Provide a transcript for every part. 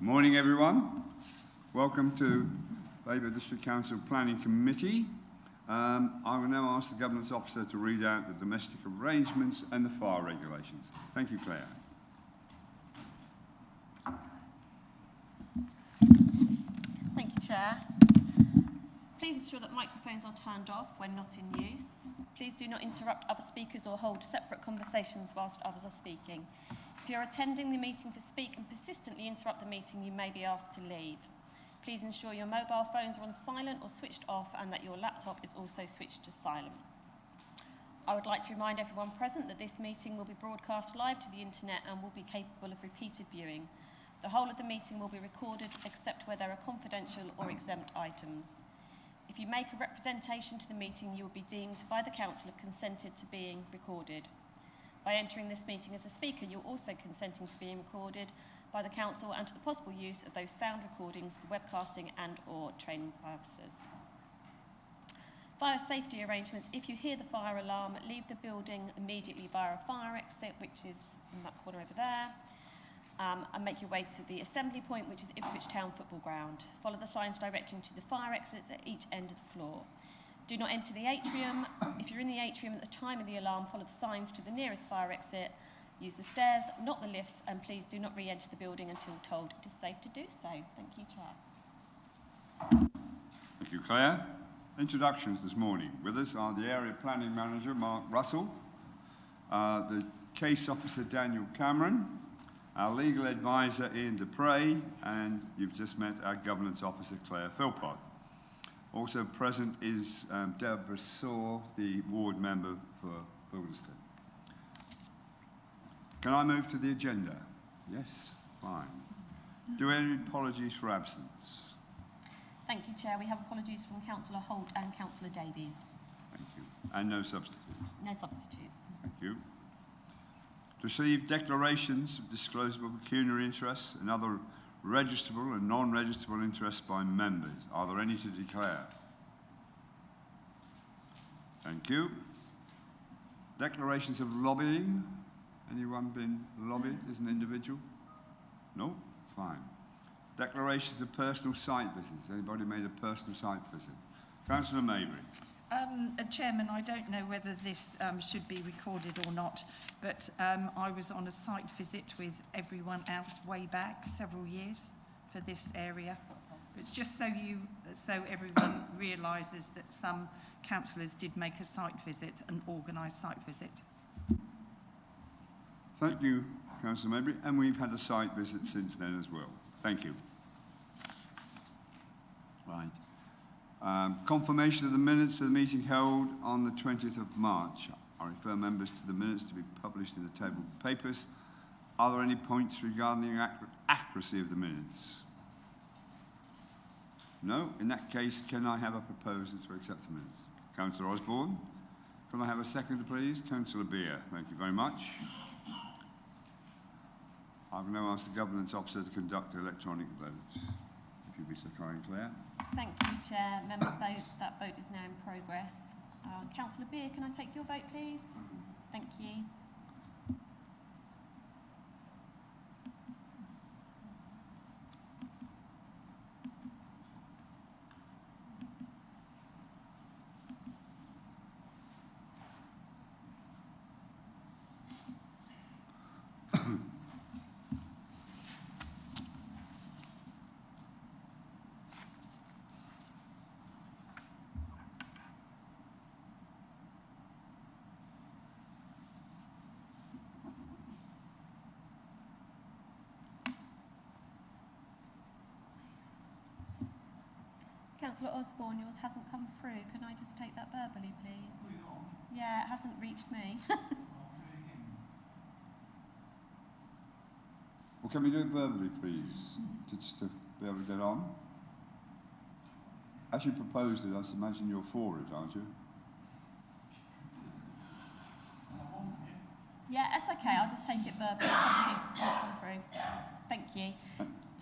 Morning, everyone. Welcome to Babergh District Council Planning Committee. I will now ask the Governance Officer to read out the domestic arrangements and the fire regulations. Thank you, Claire. Thank you, Chair. Please ensure that microphones are turned off when not in use. Please do not interrupt other speakers or hold separate conversations whilst others are speaking. If you're attending the meeting to speak and persistently interrupt the meeting, you may be asked to leave. Please ensure your mobile phones are on silent or switched off and that your laptop is also switched to silent. I would like to remind everyone present that this meeting will be broadcast live to the internet and will be capable of repeated viewing. The whole of the meeting will be recorded except where there are confidential or exempt items. If you make a representation to the meeting, you will be deemed by the Council of consented to being recorded. By entering this meeting as a speaker, you're also consenting to being recorded by the Council and to the possible use of those sound recordings for webcasting and or training purposes. Fire safety arrangements. If you hear the fire alarm, leave the building immediately via a fire exit, which is in that corner over there, and make your way to the assembly point, which is Ipswich Town Football Ground. Follow the signs directing to the fire exits at each end of the floor. Do not enter the atrium. If you're in the atrium at the time of the alarm, follow the signs to the nearest fire exit. Use the stairs, not the lifts, and please do not re-enter the building until told it is safe to do so. Thank you, Chair. Thank you, Claire. Introductions this morning. With us are the Area Planning Manager, Mark Russell, the Case Officer, Daniel Cameron, our Legal Advisor, Ian Dupre, and you've just met our Governance Officer, Claire Philpott. Also present is Deborah Saw, the Ward Member for Bildeston. Can I move to the agenda? Yes, fine. Do any apologies for absence? Thank you, Chair. We have apologies from Councillor Holt and Councillor Davies. Thank you. And no substitutes? No substitutes. Thank you. To receive declarations of disclosable pecuniary interests and other registrable and non-registrable interests by members. Are there any to declare? Thank you. Declarations of lobbying. Anyone been lobbied as an individual? No? Fine. Declarations of personal site visits. Anybody made a personal site visit? Councillor Maybury. Chairman, I don't know whether this should be recorded or not, but I was on a site visit with everyone else way back several years for this area. It's just so everyone realises that some councillors did make a site visit, an organised site visit. Thank you, Councillor Maybury, and we've had a site visit since then as well. Thank you. Right. Confirmation of the minutes of the meeting held on the 20th of March. I refer members to the minutes to be published in the table of papers. Are there any points regarding the accuracy of the minutes? No? In that case, can I have a proposal to accept the minutes? Councillor Osborne. Can I have a second, please? Councillor Beer. Thank you very much. I will now ask the Governance Officer to conduct the electronic vote. If you'd be so kind, Claire. Thank you, Chair. Members, that vote is now in progress. Councillor Beer, can I take your vote, please? Thank you. Councillor Osborne, yours hasn't come through. Can I just take that verbally, please? Yeah, it hasn't reached me. Well, can we do it verbally, please, just to be able to get on? As you proposed it, I imagine you're for it, aren't you? Yeah, that's okay. I'll just take it verbally. It's not come through. Thank you.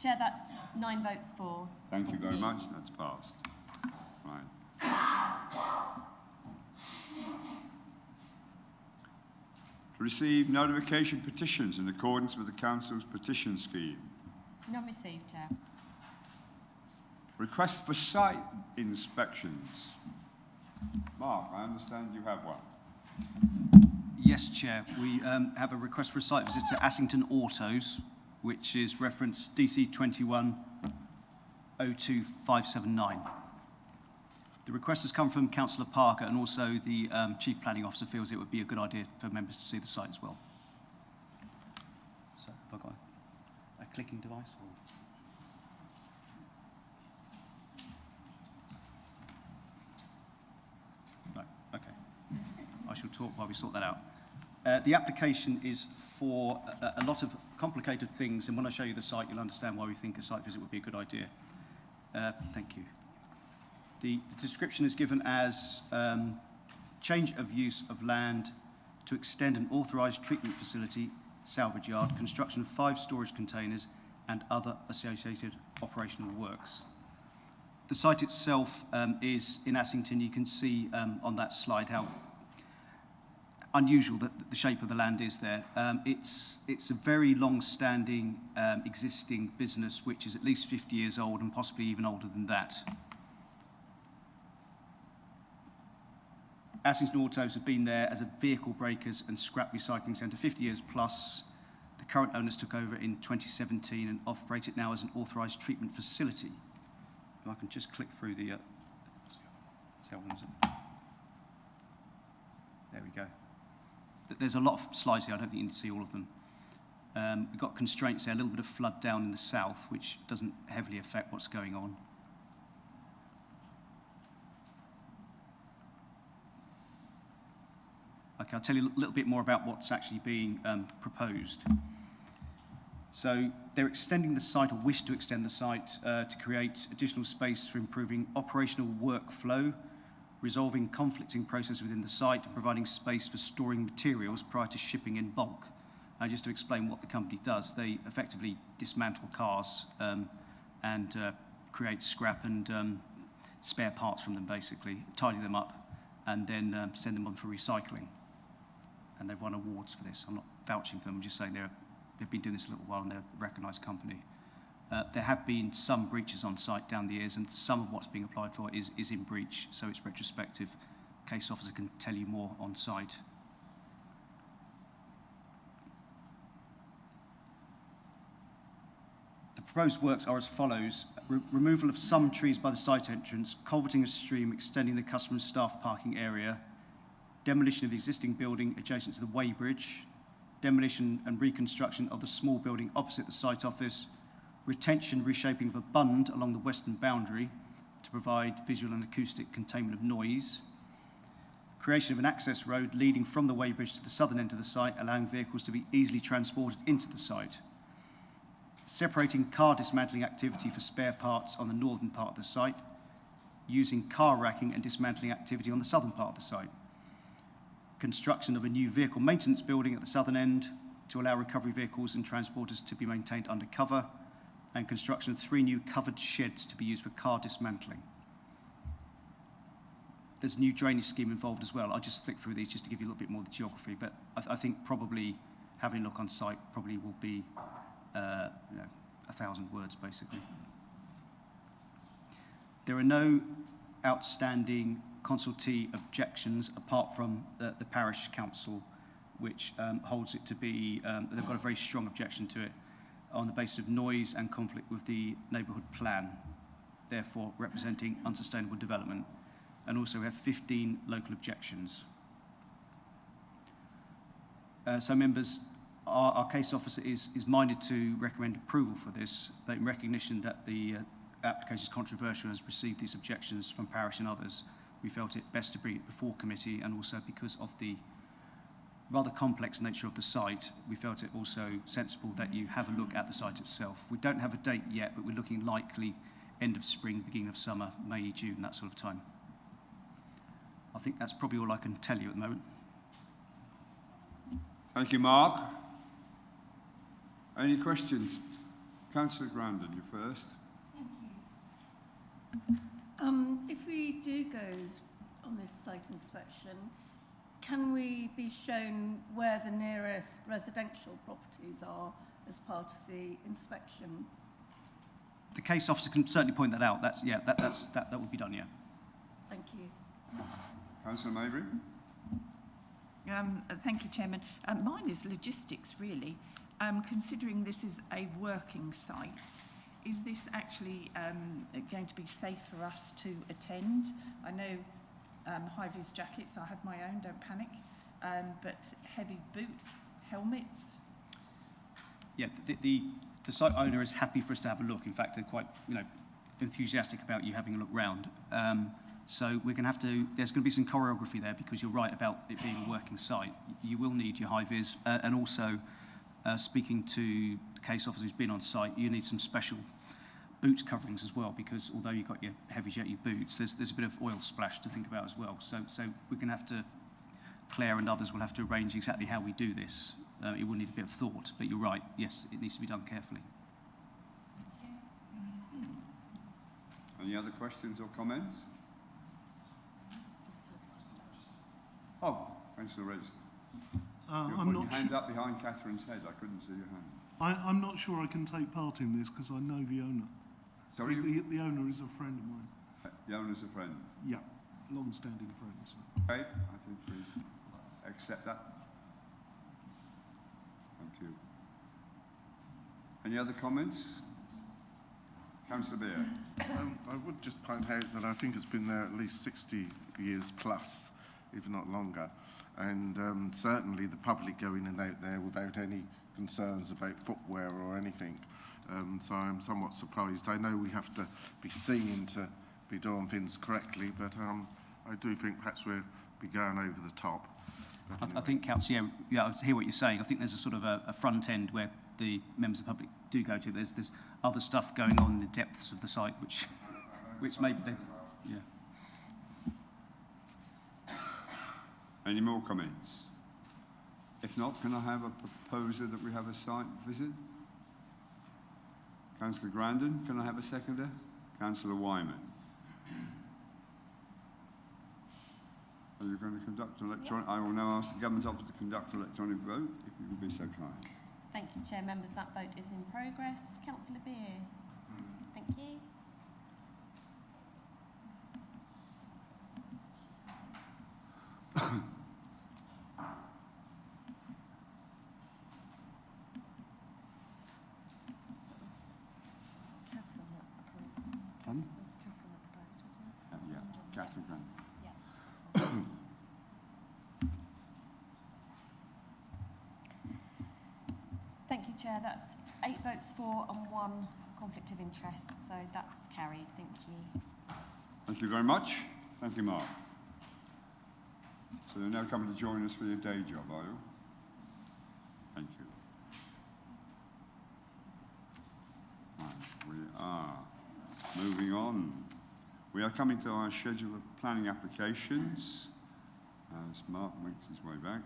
Chair, that's 9 votes for. Thank you very much. That's passed. Right. To receive notification petitions in accordance with the Council's petition scheme. None received, Chair. Request for site inspections. Mark, I understand you have one. Yes, Chair. We have a request for a site visit to Assington Autos, which is reference DC 21-02579. The request has come from Councillor Parker, and also the Chief Planning Officer feels it would be a good idea for members to see the site as well. So, have I got a clicking device? Or? No, okay. I shall talk while we sort that out. The application is for a lot of complicated things, and when I show you the site, you'll understand why we think a site visit would be a good idea. Thank you. The description is given as change of use of land to extend an authorised treatment facility, salvage yard, construction of 5 storage containers and other associated operational works. The site itself is in Assington. You can see on that slide how unusual that the shape of the land is there. It's a very long-standing existing business which is at least 50 years old and possibly even older than that. Assington Autos have been there as a vehicle breakers and scrap recycling centre 50 years plus. The current owners took over in 2017 and operate it now as an authorised treatment facility. If I can just click through the... there we go. There's a lot of slides here. I don't think you need to see all of them. We've got constraints there, a little bit of flood down in the south, which doesn't heavily affect what's going on. Okay, I'll tell you a little bit more about what's actually being proposed. So they're extending the site, or wish to extend the site, to create additional space for improving operational workflow, resolving conflicting process within the site, and providing space for storing materials prior to shipping in bulk. And just to explain what the company does, they effectively dismantle cars and create scrap and spare parts from them, basically, tidy them up, and then send them on for recycling. And they've won awards for this. I'm not vouching for them, I'm just saying they've been doing this a little while and they're a recognised company. There have been some breaches on site down the years, and some of what's being applied for is in breach, so it's retrospective. Case officer can tell you more on site. The proposed works are as follows. Removal of some trees by the site entrance, culverting a stream, extending the customer and staff parking area, demolition of the existing building adjacent to the weighbridge, demolition and reconstruction of the small building opposite the site office, retention, reshaping of a bund along the western boundary to provide visual and acoustic containment of noise, creation of an access road leading from the weighbridge to the southern end of the site, allowing vehicles to be easily transported into the site, separating car dismantling activity for spare parts on the northern part of the site, using car racking and dismantling activity on the southern part of the site, construction of a new vehicle maintenance building at the southern end to allow recovery vehicles and transporters to be maintained undercover, and construction of 3 new covered sheds to be used for car dismantling. There's a new drainage scheme involved as well. I'll just flick through these just to give you a little bit more of the geography, but I think probably having a look on site probably will be 1,000 words basically. There are no outstanding consultee objections apart from the parish council, which holds it to be, they've got a very strong objection to it on the basis of noise and conflict with the neighbourhood plan, therefore representing unsustainable development. And also we have 15 local objections. So members, our case officer is minded to recommend approval for this, but in recognition that the application is controversial and has received these objections from parish and others, we felt it best to bring it before committee, and also because of the rather complex nature of the site, we felt it also sensible that you have a look at the site itself. We don't have a date yet, but we're looking likely end of spring, beginning of summer, May, June, that sort of time. I think that's probably all I can tell you at the moment. Thank you, Mark. Any questions? Councillor Grandin, you first. Thank you. If we do go on this site inspection, can we be shown where the nearest residential properties are as part of the inspection? The case officer can certainly point that out. That would be done, yeah. Thank you. Councillor Mabry? Thank you, Chairman. Mine is logistics, really. Considering this is a working site, is this actually going to be safe for us to attend? I know high-vis jackets, I have my own, don't panic, but heavy boots, helmets? Yeah, the site owner is happy for us to have a look. In fact, they're quite, enthusiastic about you having a look round. So we're going to have to, there's going to be some choreography there because you're right about it being a working site. You will need your high-vis and also speaking to the case officer who's been on site, you need some special boots coverings as well because although you've got your heavy-duty boots, there's a bit of oil splash to think about as well. So we're going to have to, Claire and others will have to arrange exactly how we do this. It will need a bit of thought, but you're right, yes, it needs to be done carefully. Any other questions or comments? Oh, Councillor Register. You're putting your hand up behind Catherine's head. I couldn't see your hand. I'm not sure I can take part in this because I know the owner. Sorry? The owner is a friend of mine. The owner's a friend. Yeah, long-standing friend. So. Okay, I think we accept that. Thank you. Any other comments? Councillor Beer. I would just point out that I think it's been there at least 60 years plus, if not longer. And certainly the public go in and out there without any concerns about footwear or anything. So I'm somewhat surprised. I know we have to be seen to be doing things correctly, but I do think perhaps we'll be going over the top. I think, Councillor, yeah, I hear what you're saying. I think there's a sort of a front end where the members of the public do go to. There's other stuff going on in the depths of the site, which maybe they, yeah. Any more comments? If not, can I have a proposer that we have a site visit? Councillor Grandin, can I have a seconder? Councillor Wyman. Are you going to conduct an electronic? I will now ask the Government Office to conduct an electronic vote, if you would be so kind. Thank you, Chair. Members, that vote is in progress. Councillor Beer. Thank you. Yeah, Catherine Grandin. Thank you, Chair. That's 8 votes for and 1 conflict of interest. So that's carried. Thank you. Thank you very much. Thank you, Mark. So you're now coming to join us for your day job, are you? Thank you. Right, we are moving on. We are coming to our schedule of planning applications. As Mark makes his way back.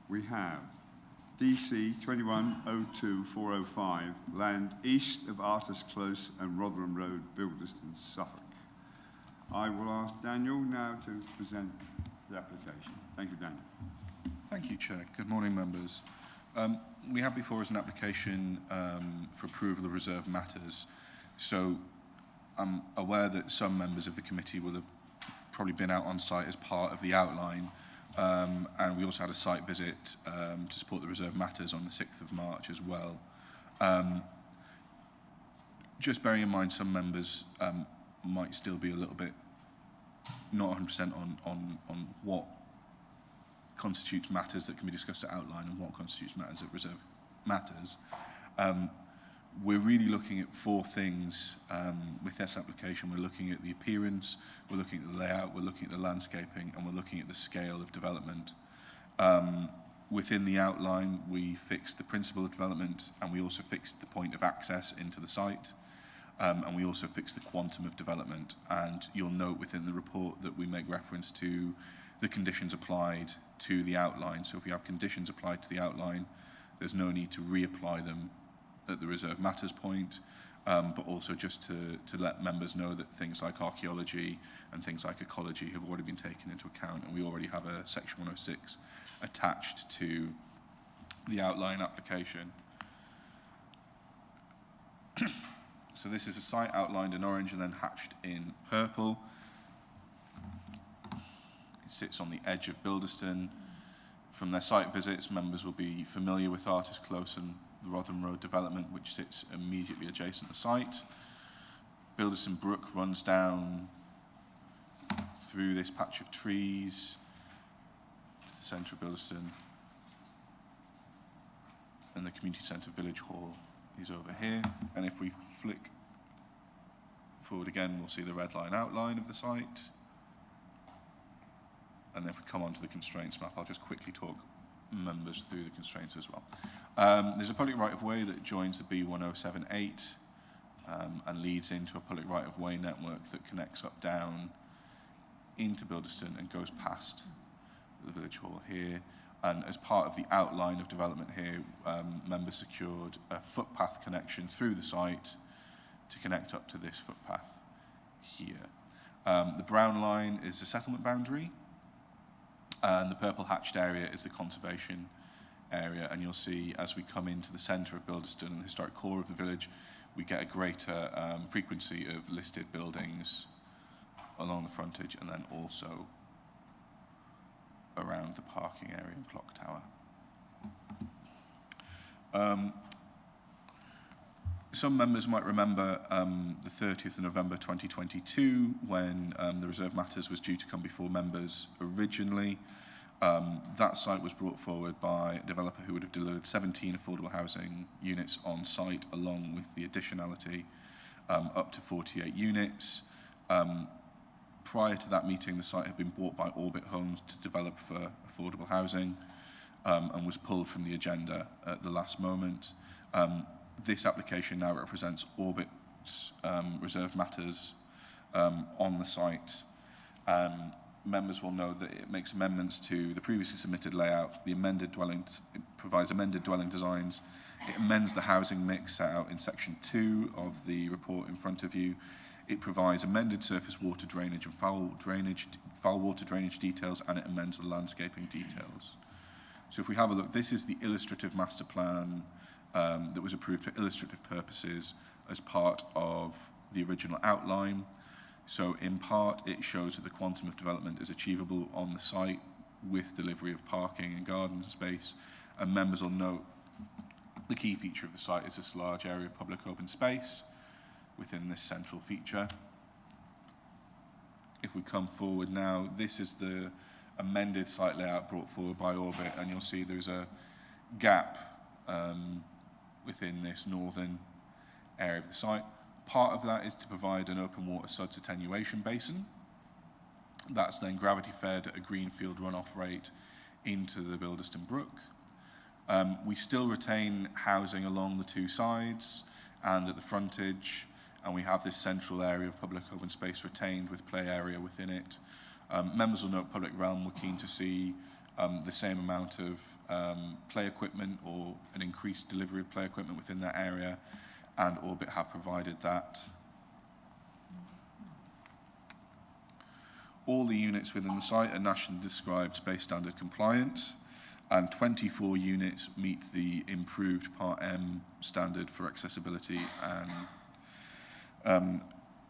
We have DC 2102405, land east of Artis Close and Rotherham Road, Bildeston, Suffolk. I will ask Daniel now to present the application. Thank you, Daniel. Thank you, Chair. Good morning, members. We have before us an application for approval of reserved matters. So I'm aware that some members of the committee will have probably been out on site as part of the outline. And we also had a site visit to support the reserved matters on the 6th of March as well. Just bearing in mind some members might still be a little bit not 100% on what constitutes matters that can be discussed at outline and what constitutes matters at reserved matters. We're really looking at 4 things with this application. We're looking at the appearance, we're looking at the layout, we're looking at the landscaping, and we're looking at the scale of development. Within the outline, we fixed the principle of development, and we also fixed the point of access into the site, and we also fixed the quantum of development. And you'll note within the report that we make reference to the conditions applied to the outline. So if we have conditions applied to the outline, there's no need to reapply them at the reserved matters point, but also just to let members know that things like archaeology and things like ecology have already been taken into account, and we already have a section 106 attached to the outline application. So this is a site outlined in orange and then hatched in purple. It sits on the edge of Bildeston. From their site visits, members will be familiar with Artist Close and the Rotherham Road development, which sits immediately adjacent to the site. Bildeston Brook runs down through this patch of trees to the centre of Bildeston. And the community centre village hall is over here. And if we flick forward again, we'll see the red line outline of the site. And then if we come onto the constraints map, I'll just quickly talk members through the constraints as well. There's a public right-of-way that joins the B1078 and leads into a public right-of-way network that connects up down into Bildeston and goes past the village hall here. And as part of the outline of development here, members secured a footpath connection through the site to connect up to this footpath here. The brown line is the settlement boundary, and the purple hatched area is the conservation area. And you'll see as we come into the centre of Bildeston and the historic core of the village, we get a greater frequency of listed buildings along the frontage and then also around the parking area and clock tower. Some members might remember the 30th of November 2022 when the Reserve Matters was due to come before members originally. That site was brought forward by a developer who would have delivered 17 affordable housing units on site, along with the additionality up to 48 units. Prior to that meeting, the site had been bought by Orbit Homes to develop for affordable housing and was pulled from the agenda at the last moment. This application now represents Orbit's Reserve Matters on the site. Members will know that it makes amendments to the previously submitted layout, it provides amended dwelling designs, it amends the housing mix set out in section 2 of the report in front of you. It provides amended surface water drainage and foul water drainage details, and it amends the landscaping details. So if we have a look, this is the illustrative master plan that was approved for illustrative purposes as part of the original outline. So in part, it shows that the quantum of development is achievable on the site with delivery of parking and garden space. And members will note the key feature of the site is this large area of public open space within this central feature. If we come forward now, this is the amended site layout brought forward by Orbit, and you'll see there's a gap within this northern area of the site. Part of that is to provide an open water suds attenuation basin. That's then gravity fed at a greenfield runoff rate into the Bildeston Brook. We still retain housing along the two sides and at the frontage, and we have this central area of public open space retained with play area within it. Members will note Public Realm were keen to see the same amount of play equipment or an increased delivery of play equipment within that area, and Orbit have provided that. All the units within the site are nationally described space standard compliant, and 24 units meet the improved Part M standard for accessibility, and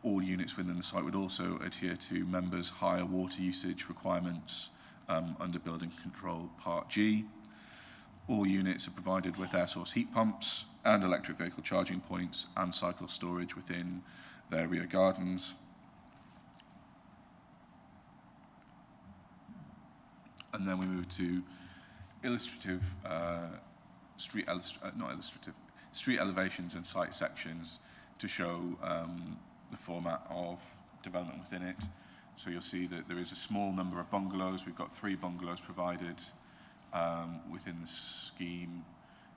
all units within the site would also adhere to members' higher water usage requirements under Building Control Part G. All units are provided with air source heat pumps and electric vehicle charging points and cycle storage within their rear gardens. And then we move to illustrative, street elevations and site sections to show the format of development within it. So you'll see that there is a small number of bungalows. We've got 3 bungalows provided within the scheme.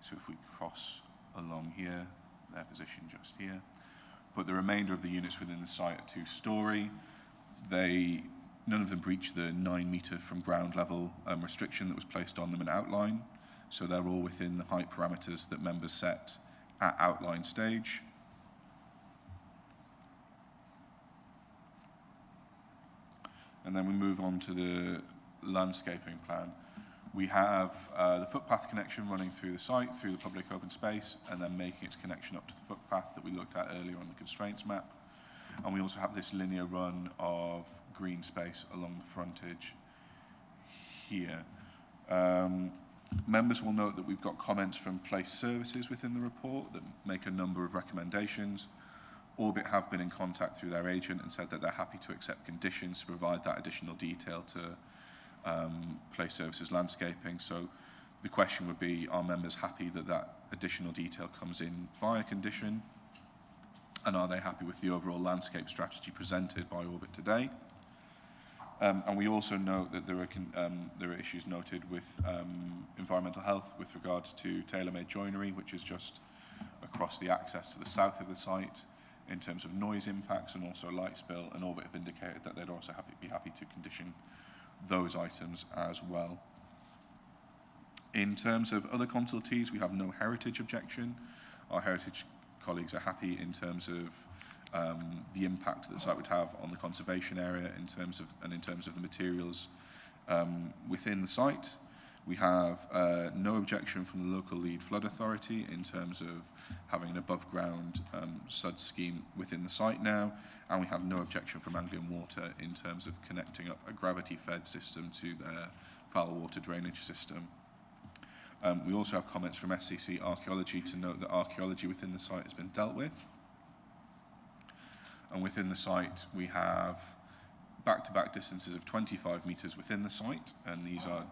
So if we cross along here, their position just here. But the remainder of the units within the site are 2-storey. None of them breach the 9 metre from ground level restriction that was placed on them in outline. So they're all within the height parameters that members set at outline stage. And then we move on to the landscaping plan, We have the footpath connection running through the site, through the public open space, and then making its connection up to the footpath that we looked at earlier on the constraints map. And we also have this linear run of green space along the frontage here. Members will note that we've got comments from Place Services within the report that make a number of recommendations. Orbit have been in contact through their agent and said that they're happy to accept conditions to provide that additional detail to Place Services landscaping. So the question would be, are members happy that that additional detail comes in via condition? And are they happy with the overall landscape strategy presented by Orbit today? And we also note that there are issues noted with environmental health with regards to tailor-made joinery, which is just across the access to the south of the site in terms of noise impacts and also light spill, and Orbit have indicated that they'd also be happy to condition those items as well. In terms of other consultees, we have no heritage objection. Our heritage colleagues are happy in terms of the impact that the site would have on the conservation area in terms of the materials within the site. We have no objection from the local lead flood authority in terms of having an above ground SUD scheme within the site now, and we have no objection from Anglian Water in terms of connecting up a gravity fed system to their foul water drainage system. We also have comments from SCC Archaeology to note that archaeology within the site has been dealt with. And within the site, we have back-to-back distances of 25 metres within the site, and these are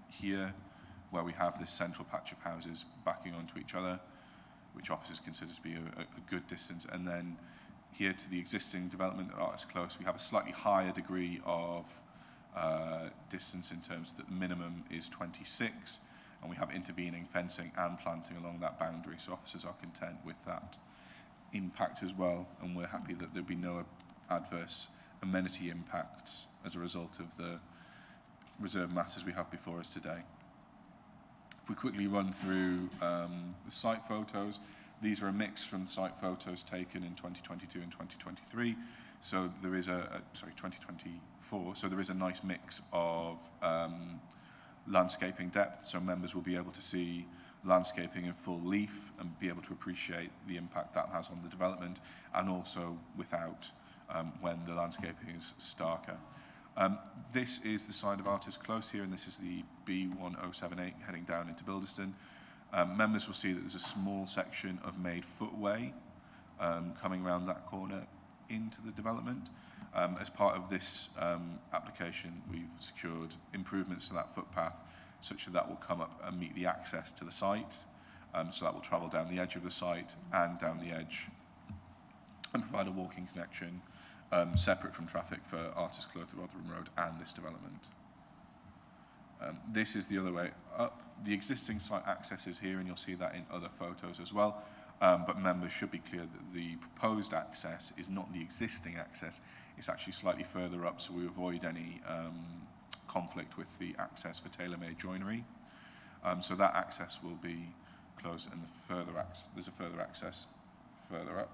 here where we have this central patch of houses backing onto each other, which officers consider to be a good distance. And then here to the existing development at Artist Close, we have a slightly higher degree of distance in terms that the minimum is 26, and we have intervening fencing and planting along that boundary, so officers are content with that impact as well, and we're happy that there'll be no adverse amenity impacts as a result of the reserve matters we have before us today. If we quickly run through the site photos, these are a mix from site photos taken in 2022 and 2023. So there is 2024. So there is a nice mix of landscaping depth. So members will be able to see landscaping in full leaf and be able to appreciate the impact that has on the development, and also without when the landscaping is starker. This is the side of Artist Close here, and this is the B1078 heading down into Bildeston. Members will see that there's a small section of made footway coming around that corner into the development. As part of this application, we've secured improvements to that footpath such that that will come up and meet the access to the site. So that will travel down the edge of the site and down the edge and provide a walking connection separate from traffic for Artist Close, Rotherham Road and this development. This is the other way up. The existing site access is here, and you'll see that in other photos as well. But members should be clear that the proposed access is not the existing access. It's actually slightly further up, so we avoid any conflict with the access for tailor-made joinery. So that access will be closed, and there's a further access further up.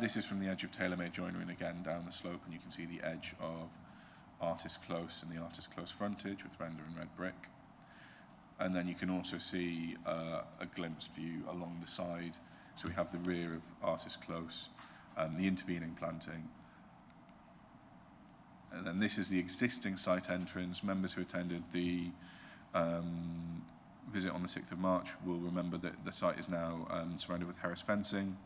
This is from the edge of tailor-made joinery, and again down the slope, and you can see the edge of Artist Close and the Artist Close frontage with render and red brick. And then you can also see a glimpse view along the side. So we have the rear of Artist Close, the intervening planting. And then this is the existing site entrance. Members who attended the visit on the 6th of March will remember that the site is now surrounded with Harris fencing,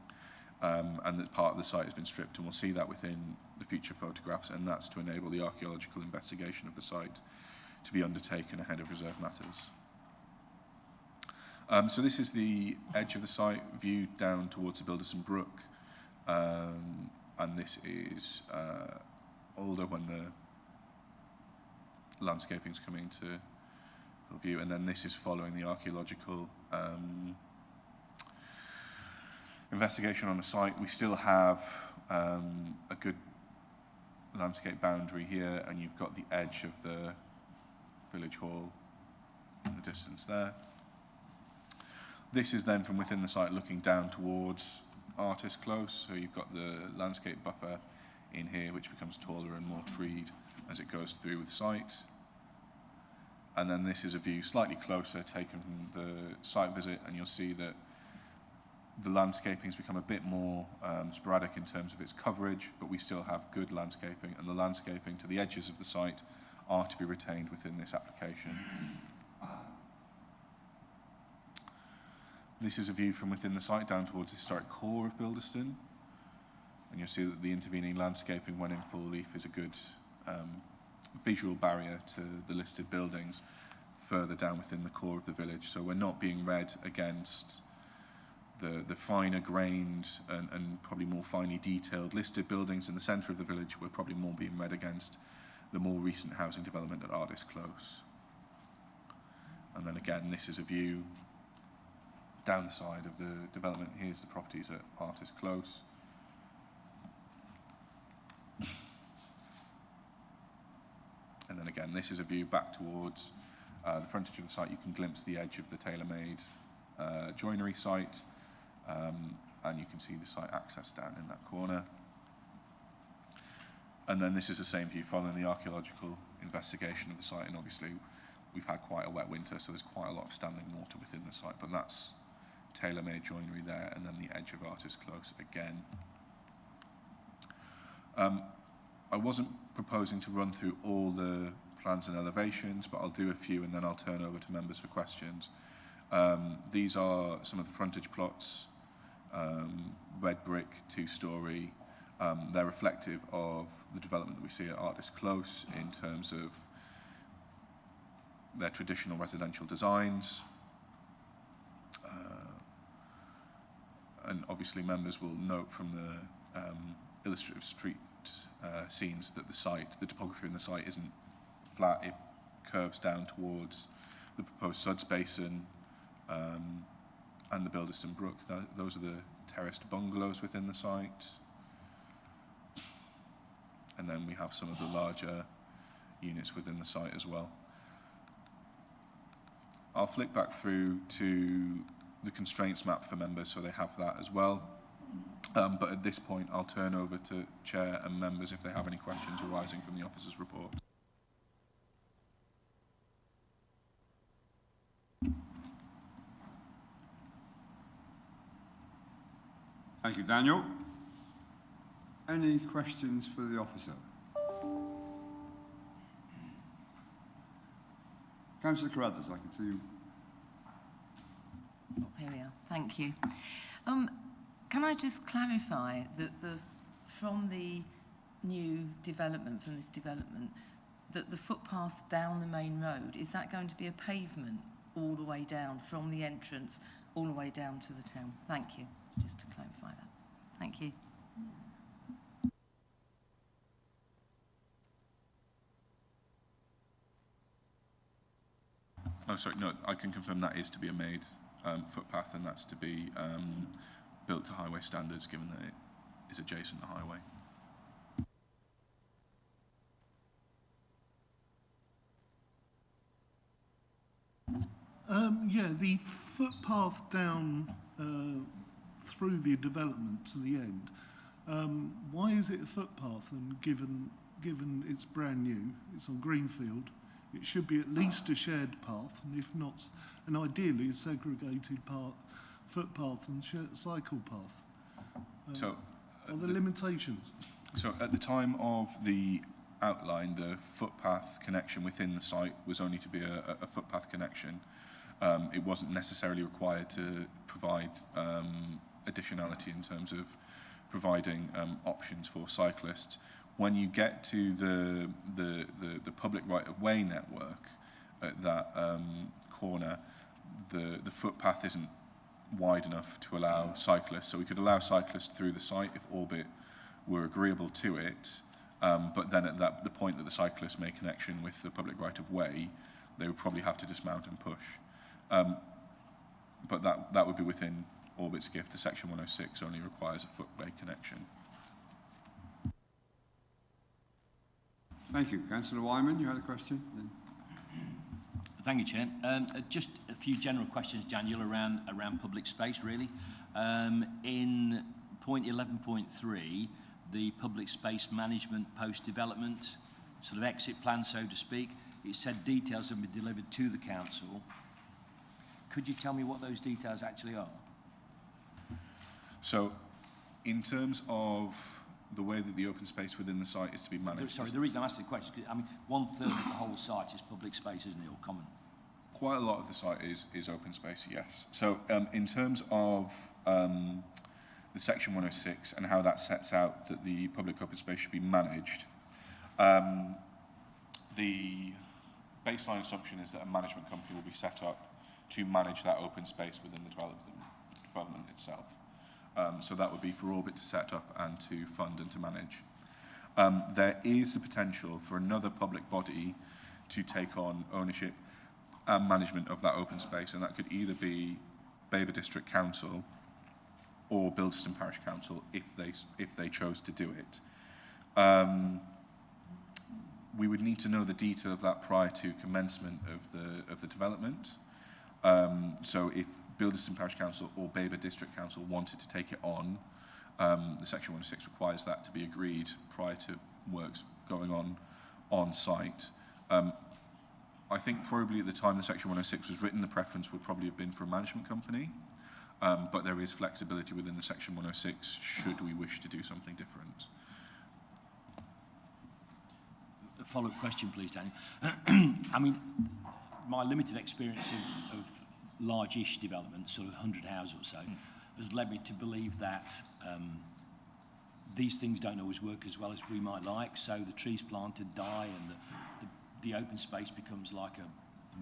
and that part of the site has been stripped, and we'll see that within the future photographs, and that's to enable the archaeological investigation of the site to be undertaken ahead of reserve matters. So this is the edge of the site viewed down towards the Bildeston Brook, and this is older when the landscaping's coming to view, and then this is following the archaeological investigation on the site. We still have a good landscape boundary here, and you've got the edge of the village hall in the distance there. This is then from within the site looking down towards Artist Close, so you've got the landscape buffer in here, which becomes taller and more treed as it goes through the site. And then this is a view slightly closer taken from the site visit, and you'll see that the landscaping has become a bit more sporadic in terms of its coverage, but we still have good landscaping, and the landscaping to the edges of the site are to be retained within this application. This is a view from within the site down towards the historic core of Bildeston, and you'll see that the intervening landscaping, when in full leaf, is a good visual barrier to the listed buildings further down within the core of the village. So we're not being read against the finer grained and probably more finely detailed listed buildings in the centre of the village. We're probably more being read against the more recent housing development at Artist Close. And then again, this is a view down the side of the development. Here's the properties at Artist Close. And then again, this is a view back towards the frontage of the site. You can glimpse the edge of the tailor-made joinery site, and you can see the site access down in that corner. And then this is the same view following the archaeological investigation of the site, and obviously we've had quite a wet winter, so there's quite a lot of standing water within the site, but that's tailor-made joinery there, and then the edge of Artist Close again. I wasn't proposing to run through all the plans and elevations, but I'll do a few and then I'll turn over to members for questions. These are some of the frontage plots, red brick, 2-storey. They're reflective of the development that we see at Artist Close in terms of their traditional residential designs. And obviously members will note from the illustrative street scenes that the topography in the site isn't flat, it curves down towards the proposed suds basin and the Bildeston Brook. Those are the terraced bungalows within the site. And then we have some of the larger units within the site as well. I'll flick back through to the constraints map for members so they have that as well. But at this point, I'll turn over to Chair and members if they have any questions arising from the officer's report. Thank you, Daniel. Any questions for the officer? Councillor Carruthers, I can see you. Oh, here we are. Thank you. Can I just clarify that from the new development, from this development, that the footpath down the main road, is that going to be a pavement all the way down from the entrance all the way down to the town? Thank you. Just to clarify that. Thank you. Oh, sorry, no, I can confirm that is to be a made footpath, and that's to be built to highway standards, given that it is adjacent to highway. Yeah, the footpath down through the development to the end. Why is it a footpath? And given it's brand new, it's on Greenfield, it should be at least a shared path, and if not, and ideally a segregated footpath and cycle path. Are there limitations? So at the time of the outline, the footpath connection within the site was only to be a footpath connection. It wasn't necessarily required to provide additionality in terms of providing options for cyclists. When you get to the public right-of-way network at that corner, the footpath isn't wide enough to allow cyclists. So we could allow cyclists through the site if Orbit were agreeable to it, but then at the point that the cyclists make connection with the public right-of-way, they would probably have to dismount and push. But that would be within Orbit's gift. The Section 106 only requires a footway connection. Thank you. Councillor Wyman, you had a question? Thank you, Chair. Just a few general questions, Daniel, around public space, really. In point 11.3, the public space management post-development sort of exit plan, so to speak, it said details have been delivered to the council. Could you tell me what those details actually are? So, in terms of the way that the open space within the site is to be managed... Sorry, the reason I'm asking the question is, I mean, 1/3 of the whole site is public space, isn't it, or common? Quite a lot of the site is open space, yes. So, in terms of the Section 106 and how that sets out that the public open space should be managed, the baseline assumption is that a management company will be set up to manage that open space within the development itself. So that would be for Orbit to set up and to fund and to manage. There is the potential for another public body to take on ownership and management of that open space, and that could either be Babergh District Council or Bildeston Parish Council if they chose to do it. We would need to know the detail of that prior to commencement of the development. So if Bildeston Parish Council or Babergh District Council wanted to take it on, the Section 106 requires that to be agreed prior to works going on site. I think probably at the time the Section 106 was written, the preference would probably have been for a management company, but there is flexibility within the Section 106 should we wish to do something different. A follow-up question, please, Daniel. I mean, my limited experience of large-ish development, sort of 100 houses or so, has led me to believe that these things don't always work as well as we might like. So the trees planted die, and the open space becomes like a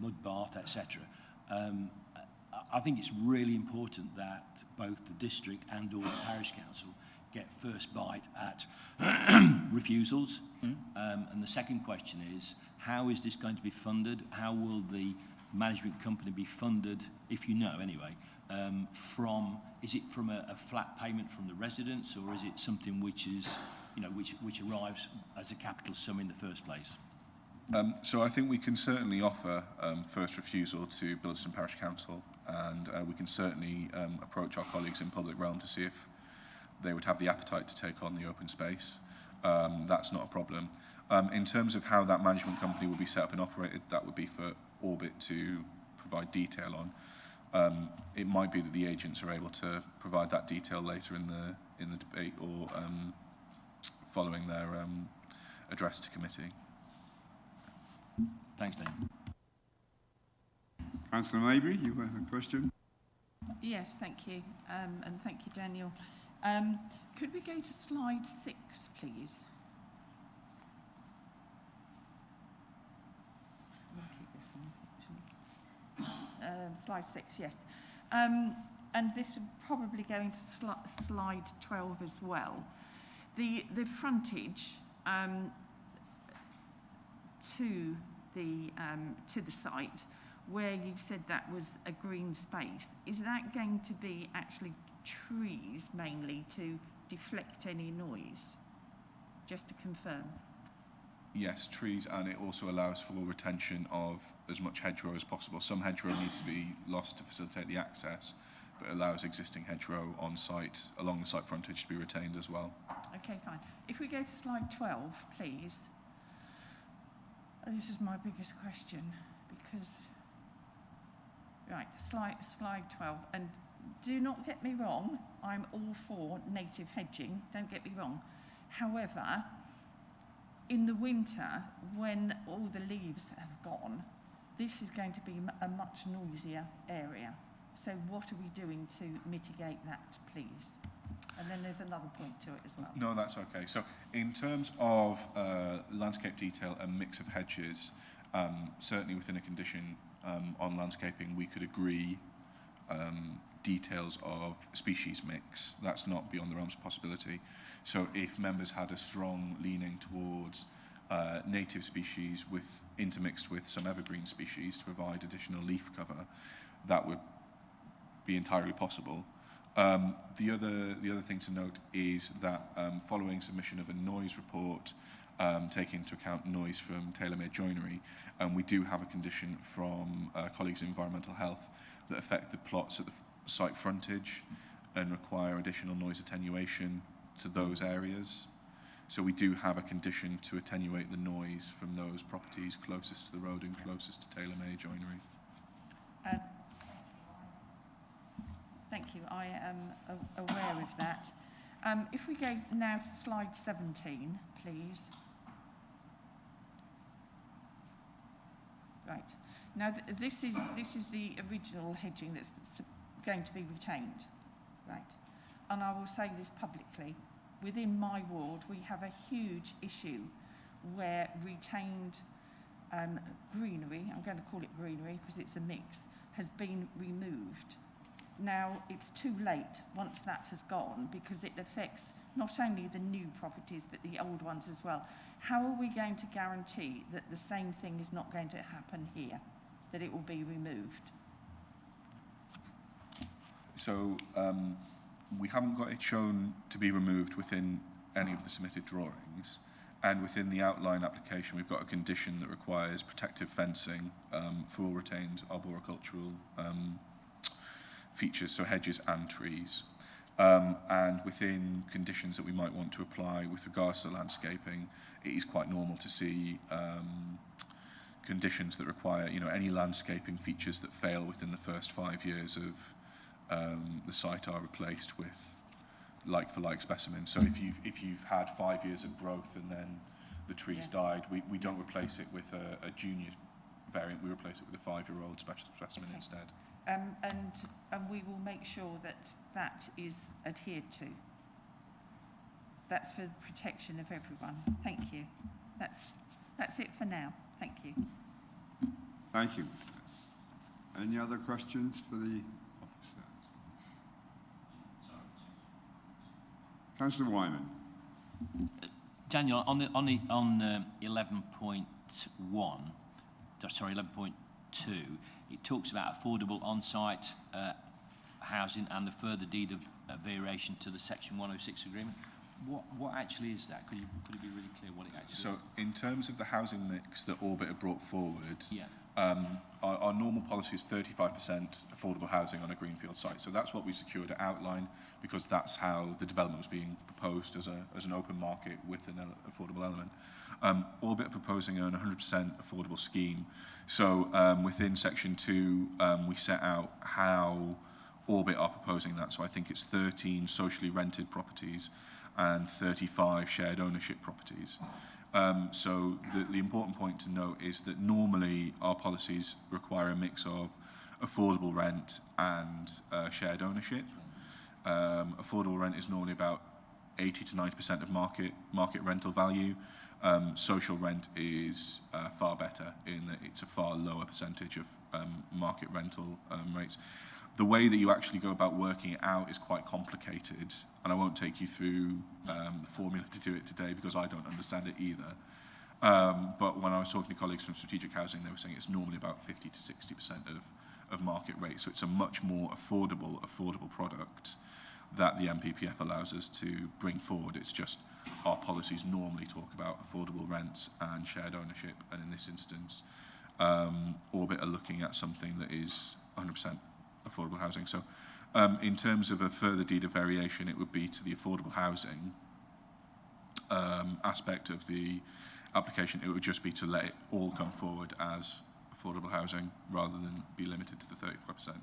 mud bath, etc. I think it's really important that both the district and or the parish council get first bite at refusals. And the second question is, how is this going to be funded? How will the management company be funded, if you know anyway, is it from a flat payment from the residents, or is it something which is, you know, which arrives as a capital sum in the first place? So I think we can certainly offer first refusal to Bildeston Parish Council, and we can certainly approach our colleagues in public realm to see if they would have the appetite to take on the open space. That's not a problem. In terms of how that management company will be set up and operated, that would be for Orbit to provide detail on. It might be that the agents are able to provide that detail later in the debate or following their address to committee. Thanks, Daniel. Councillor Mabry, you have a question? Yes, thank you. And thank you, Daniel. Could we go to slide 6, please? I'll keep this on. Slide 6, yes. And this is probably going to slide 12 as well. The frontage to the site, where you said that was a green space, is that going to be actually trees mainly to deflect any noise? Just to confirm. Yes, trees, and it also allows for retention of as much hedgerow as possible. Some hedgerow needs to be lost to facilitate the access, but it allows existing hedgerow on site, along the site frontage, to be retained as well. Okay, fine. If we go to slide 12, please. This is my biggest question, because... Right, slide 12. And do not get me wrong, I'm all for native hedging, don't get me wrong. However, in the winter, when all the leaves have gone, this is going to be a much noisier area. So what are we doing to mitigate that, please? And then there's another point to it as well. No, that's okay. So in terms of landscape detail and mix of hedges, certainly within a condition on landscaping, we could agree details of species mix. That's not beyond the realms of possibility. So if members had a strong leaning towards native species intermixed with some evergreen species to provide additional leaf cover, that would be entirely possible. The other thing to note is that following submission of a noise report, taking into account noise from tailor-made joinery, we do have a condition from colleagues in environmental health that affect the plots at the site frontage and require additional noise attenuation to those areas. So we do have a condition to attenuate the noise from those properties closest to the road and closest to tailor-made joinery. Thank you. I am aware of that. If we go now to slide 17, please. Right. Now, this is the original hedging that's going to be retained. Right. And I will say this publicly. Within my ward, we have a huge issue where retained greenery, I'm going to call it greenery because it's a mix, has been removed. Now, it's too late once that has gone because it affects not only the new properties but the old ones as well. How are we going to guarantee that the same thing is not going to happen here, that it will be removed? So we haven't got it shown to be removed within any of the submitted drawings, and within the outline application we've got a condition that requires protective fencing for all retained arboricultural features, so hedges and trees. And within conditions that we might want to apply with regards to landscaping, it is quite normal to see conditions that require, any landscaping features that fail within the first 5 years of the site are replaced with like-for-like specimens. So if you've had 5 years of growth and then the tree's died, we don't replace it with a junior variant, we replace it with a 5-year-old specimen instead. And we will make sure that that is adhered to. That's for the protection of everyone. Thank you. That's it for now. Thank you. Thank you. Any other questions for the officer? Councillor Wyman. Daniel, on 11.1, sorry, 11.2, it talks about affordable on-site housing and the further deed of variation to the Section 106 agreement. What actually is that? Could it be really clear what it actually is? So in terms of the housing mix that Orbit have brought forward, Yeah. Our normal policy is 35% affordable housing on a greenfield site. So that's what we secured at outline because that's how the development was being proposed as an open market with an affordable element. Orbit are proposing an 100% affordable scheme. So within Section 2, we set out how Orbit are proposing that. So I think it's 13 socially rented properties and 35 shared ownership properties. So the important point to note is that normally our policies require a mix of affordable rent and shared ownership. Affordable rent is normally about 80 to 90% of market rental value. Social rent is far better in that it's a far lower percentage of market rental rates. The way that you actually go about working it out is quite complicated, and I won't take you through the formula to do it today because I don't understand it either. But when I was talking to colleagues from strategic housing, they were saying it's normally about 50 to 60% of market rate. So it's a much more affordable product that the MPPF allows us to bring forward. It's just our policies normally talk about affordable rents and shared ownership, and in this instance, Orbit are looking at something that is 100% affordable housing. So in terms of a further deed of variation, it would be to the affordable housing aspect of the application. It would just be to let it all come forward as affordable housing rather than be limited to the 35%.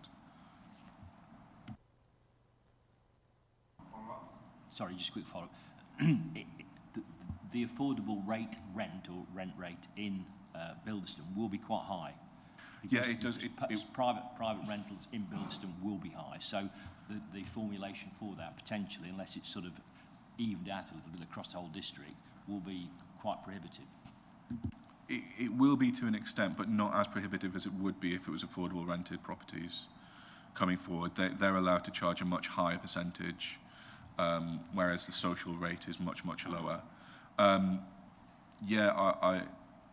Sorry, just a quick follow-up. The affordable rent rate in Bildeston will be quite high. Yeah, it does. Private rentals in Bildeston will be high, so the formulation for that potentially, unless it's sort of evened out a little bit across the whole district, will be quite prohibitive. It will be to an extent, but not as prohibitive as it would be if it was affordable rented properties coming forward. They're allowed to charge a much higher percentage, whereas the social rate is much lower.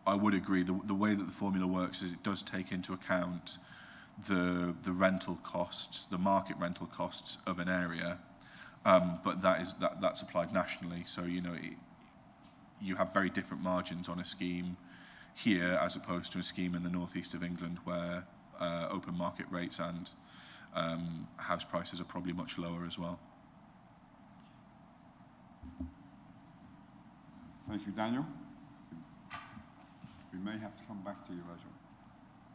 I would agree. The way that the formula works is it does take into account the rental costs, the market rental costs of an area, but that's applied nationally. So you have very different margins on a scheme here as opposed to a scheme in the northeast of England where open market rates and house prices are probably much lower as well. Thank you, Daniel. We may have to come back to you later.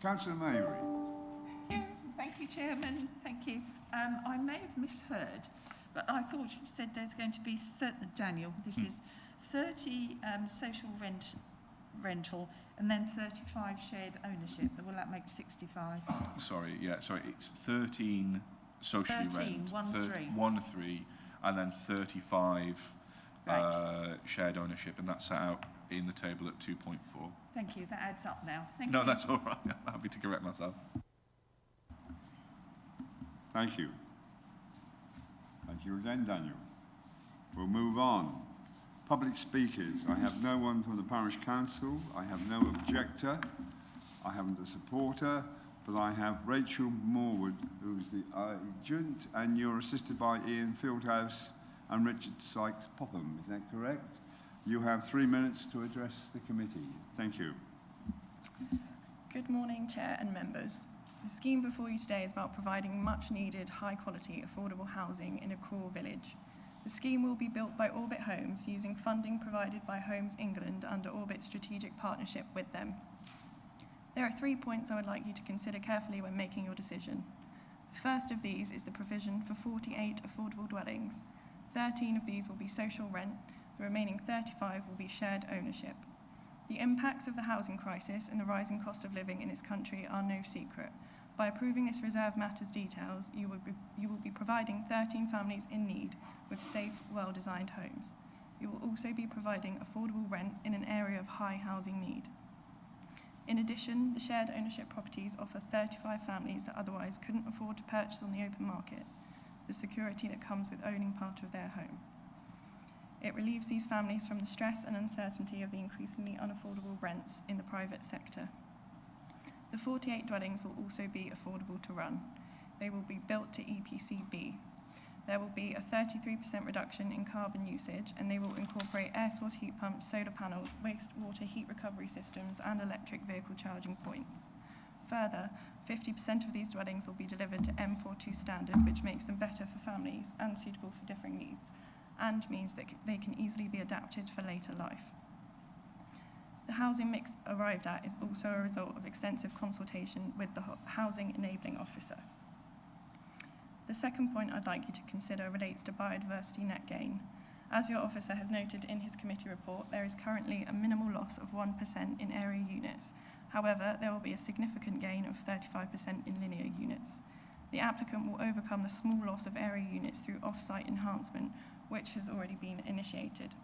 Councillor Mabry. Thank you, Chairman. Thank you. I may have misheard, but I thought you said there's going to be, Daniel, this is 30 social rental and then 35 shared ownership. Will that make 65? Sorry, it's 13 socially 13, rent, 1-3. and then 35 Right. shared ownership, and that's set out in the table at 2.4. Thank you. That adds up now. Thank No, you. that's all right. I'm happy to correct myself. Thank you. Thank you again, Daniel. We'll move on. Public speakers. I have no one from the Parish Council. I have no objector. I haven't a supporter, but I have Rachel Morwood, who's the agent, and you're assisted by Ian Fieldhouse and Richard Sykes-Popham. Is that correct? You have 3 minutes to address the committee. Thank you. Good morning, Chair and members. The scheme before you today is about providing much-needed, high-quality, affordable housing in a core village. The scheme will be built by Orbit Homes using funding provided by Homes England under Orbit's strategic partnership with them. There are 3 points I would like you to consider carefully when making your decision. The first of these is the provision for 48 affordable dwellings. 13 of these will be social rent, the remaining 35 will be shared ownership. The impacts of the housing crisis and the rising cost of living in this country are no secret. By approving this reserve matters details, you will be providing 13 families in need with safe, well-designed homes. You will also be providing affordable rent in an area of high housing need. In addition, the shared ownership properties offer 35 families that otherwise couldn't afford to purchase on the open market the security that comes with owning part of their home. It relieves these families from the stress and uncertainty of the increasingly unaffordable rents in the private sector. The 48 dwellings will also be affordable to run. They will be built to EPC B. There will be a 33% reduction in carbon usage, and they will incorporate air source heat pumps, solar panels, wastewater heat recovery systems, and electric vehicle charging points. Further, 50% of these dwellings will be delivered to M42 standard, which makes them better for families and suitable for differing needs, and means that they can easily be adapted for later life. The housing mix arrived at is also a result of extensive consultation with the Housing Enabling Officer. The second point I'd like you to consider relates to biodiversity net gain. As your officer has noted in his committee report, there is currently a minimal loss of 1% in area units. However, there will be a significant gain of 35% in linear units. The applicant will overcome the small loss of area units through off-site enhancement, which has already been initiated.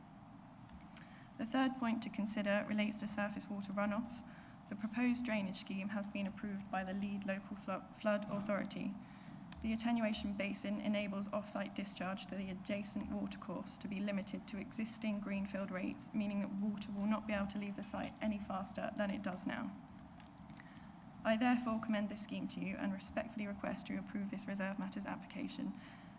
The third point to consider relates to surface water runoff. The proposed drainage scheme has been approved by the lead local flood authority. The attenuation basin enables off-site discharge to the adjacent watercourse to be limited to existing greenfield rates, meaning that water will not be able to leave the site any faster than it does now. I therefore commend this scheme to you and respectfully request you approve this reserve matters application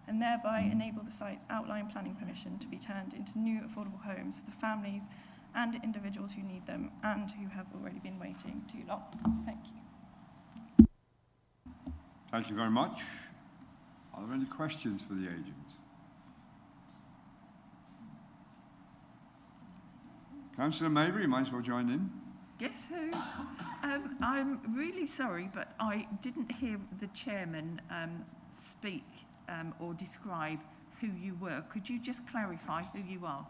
and thereby enable the site's outline planning permission to be turned into new affordable homes for the families and individuals who need them and who have already been waiting too long. Thank you. Thank you very much. Are there any questions for the agent? Councillor Mabry, you might as well join in. Guess who? I'm really sorry, but I didn't hear the chairman speak or describe who you were. Could you just clarify who you are?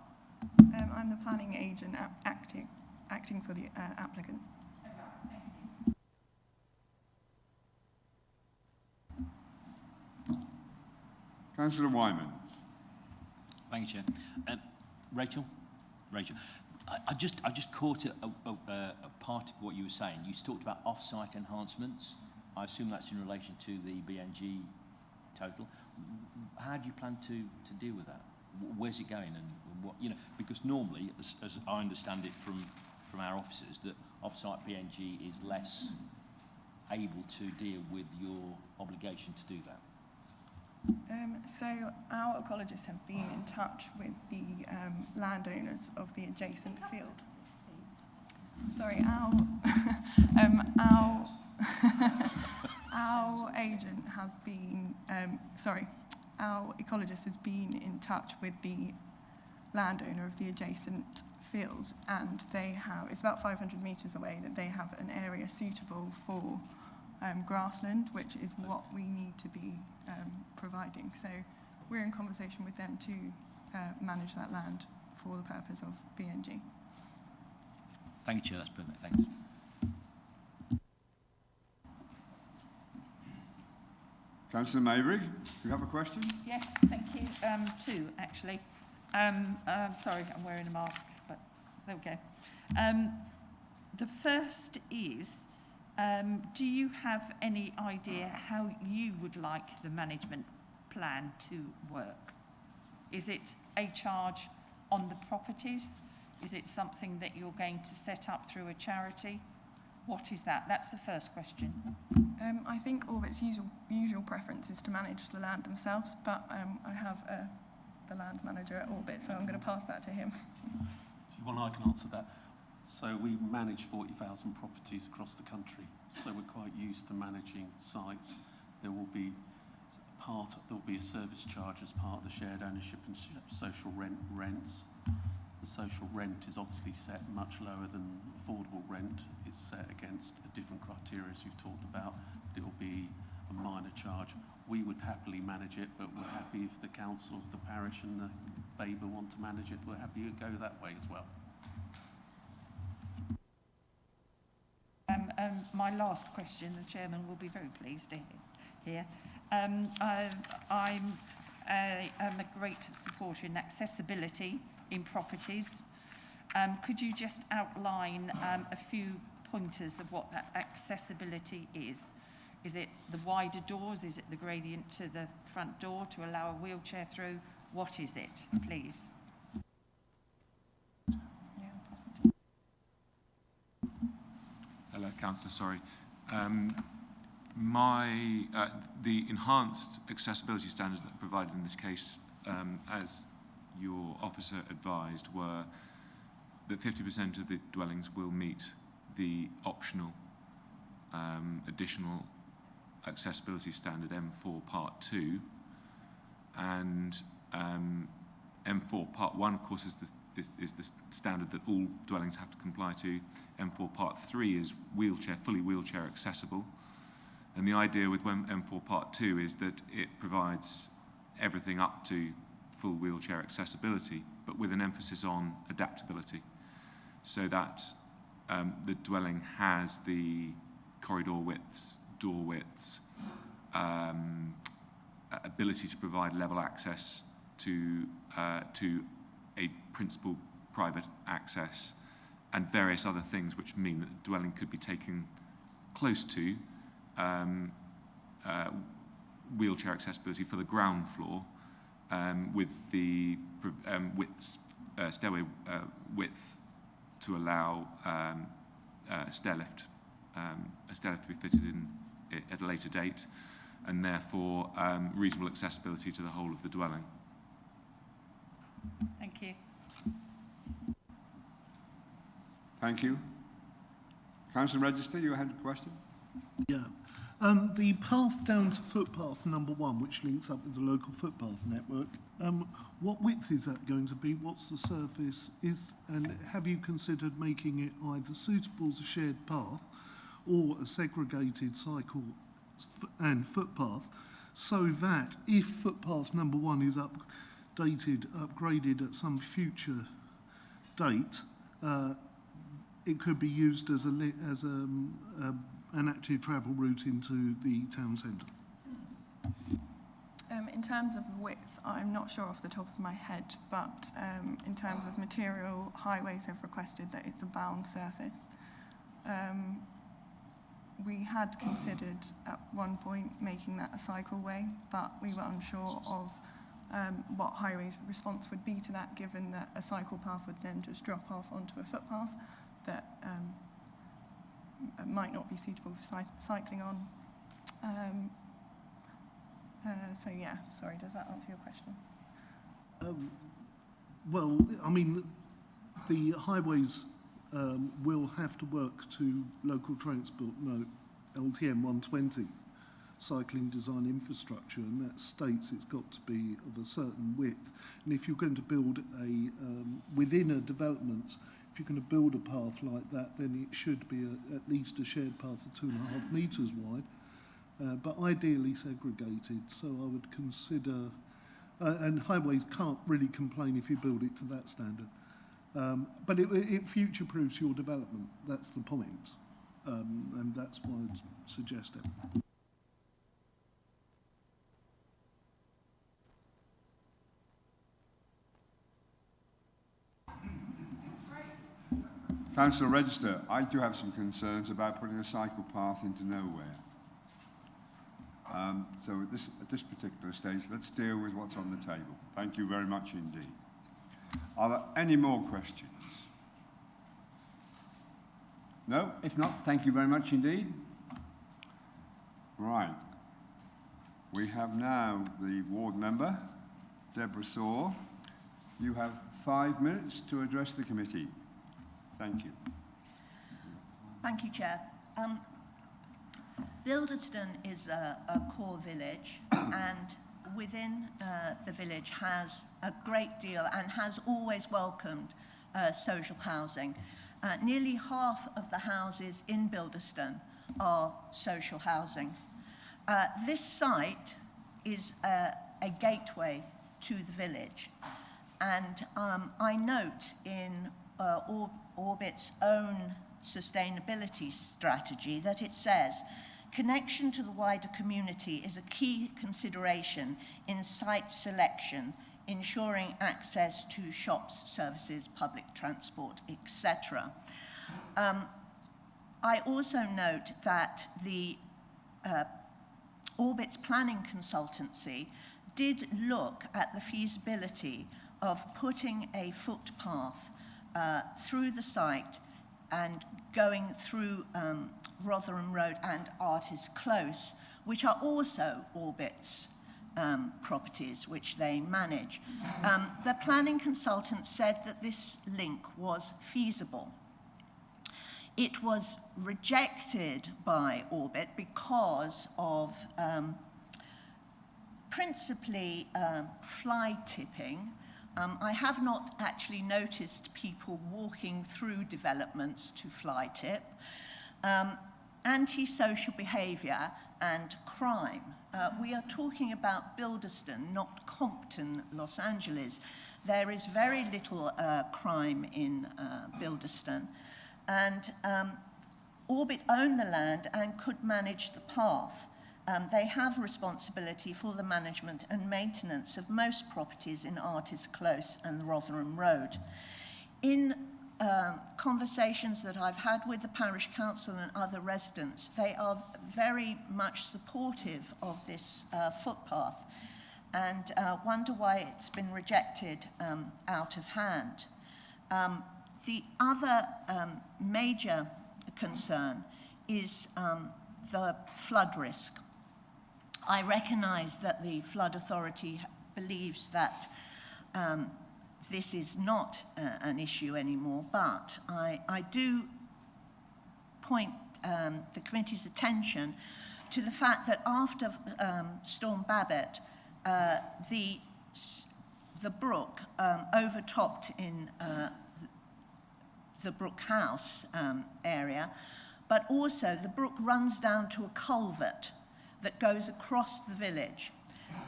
I'm the planning agent acting for the applicant. Councillor Wyman. Thank you, Chair. Rachel, I just caught a part of what you were saying. You talked about off-site enhancements. I assume that's in relation to the BNG total. How do you plan to deal with that? Where's it going, and what, you know? Because normally, as I understand it from our officers, that off-site BNG is less able to deal with your obligation to do that. So our ecologists have been in touch with the landowners of the adjacent field. Sorry, our agent has been, our ecologist has been in touch with the landowner of the adjacent field, and it's about 500 metres away that they have an area suitable for grassland, which is what we need to be providing. So we're in conversation with them to manage that land for the purpose of BNG. Thank you, Chair. That's perfect. Thanks. Councillor Maybrick, do you have a question? Yes, thank you. Two, actually. Sorry, I'm wearing a mask, but there we go. The first is, do you have any idea how you would like the management plan to work? Is it a charge on the properties? Is it something that you're going to set up through a charity? What is that? That's the first question. I think Orbit's usual preference is to manage the land themselves, but I have the land manager at Orbit, so I'm going to pass that to him. Well, I can answer that. So we manage 40,000 properties across the country, so we're quite used to managing sites. There will be a service charge as part of the shared ownership and social rents. The social rent is obviously set much lower than affordable rent. It's set against a different criteria, as you've talked about. It will be a minor charge. We would happily manage it, but we're happy if the councils, the parish and the Babergh want to manage it. We're happy to go that way as well. My last question, the chairman will be very pleased to hear. I'm a great supporter in accessibility in properties. Could you just outline a few pointers of what that accessibility is? Is it the wider doors? Is it the gradient to the front door to allow a wheelchair through? What is it, please? Hello, Councillor, sorry. The enhanced accessibility standards that are provided in this case, as your officer advised, were that 50% of the dwellings will meet the optional additional accessibility standard M4 Part 2, and M4 Part 1, of course, is the standard that all dwellings have to comply to. M4 Part 3 is fully wheelchair accessible. And the idea with M4 Part 2 is that it provides everything up to full wheelchair accessibility, but with an emphasis on adaptability, so that the dwelling has the corridor widths, door widths, ability to provide level access to a principal private access, and various other things which mean that the dwelling could be taken close to wheelchair accessibility for the ground floor, with the stairway width to allow a stair lift to be fitted in at a later date, and therefore reasonable accessibility to the whole of the dwelling. Thank you. Thank you. Councillor Register, you had a question? Yeah. The path down to footpath number 1, which links up with the local footpath network, what width is that going to be? What's the surface? And have you considered making it either suitable as a shared path or a segregated cycle and footpath, so that if footpath number 1 is upgraded at some future date, it could be used as an active travel route into the town centre? In terms of width, I'm not sure off the top of my head, but in terms of material, highways have requested that it's a bound surface. We had considered at one point making that a cycleway, but we were unsure of what highways' response would be to that, given that a cycle path would then just drop off onto a footpath that might not be suitable for cycling on. So yeah, sorry, does that answer your question? Well, I mean, the highways will have to work to local transport note LTM 120. cycling design infrastructure, and that states it's got to be of a certain width. And if you're going to build a, within a development, if you're going to build a path like that, then it should be at least a shared path of 2.5 metres wide, but ideally segregated. So I would consider, and highways can't really complain if you build it to that standard. But it future-proofs your development, that's the point. And that's why I'd suggest it. Councillor Register, I do have some concerns about putting a cycle path into nowhere. So at this particular stage, let's deal with what's on the table. Thank you very much indeed. Are there any more questions? No? If not, thank you very much indeed. Right. We have now the ward member, Deborah Saw. You have 5 minutes to address the committee. Thank you. Thank you, Chair. Bildeston is a core village, and within the village has a great deal and has always welcomed social housing. Nearly half of the houses in Bildeston are social housing. This site is a gateway to the village, and I note in Orbit's own sustainability strategy that it says, connection to the wider community is a key consideration in site selection, ensuring access to shops, services, public transport, etc. I also note that the Orbit's planning consultancy did look at the feasibility of putting a footpath through the site and going through Rotherham Road and Artist Close, which are also Orbit's properties which they manage. The planning consultant said that this link was feasible. It was rejected by Orbit because of principally fly tipping. I have not actually noticed people walking through developments to fly tip. Antisocial behaviour and crime. We are talking about Bildeston, not Compton, Los Angeles. There is very little crime in Bildeston. And Orbit own the land and could manage the path. They have responsibility for the management and maintenance of most properties in Artist Close and Rotherham Road. In conversations that I've had with the parish council and other residents, they are very much supportive of this footpath and wonder why it's been rejected out of hand. The other major concern is the flood risk. I recognise that the Flood Authority believes that this is not an issue anymore, but I do point the committee's attention to the fact that after Storm Babergh, the brook overtopped in the Brook House area, but also the brook runs down to a culvert that goes across the village.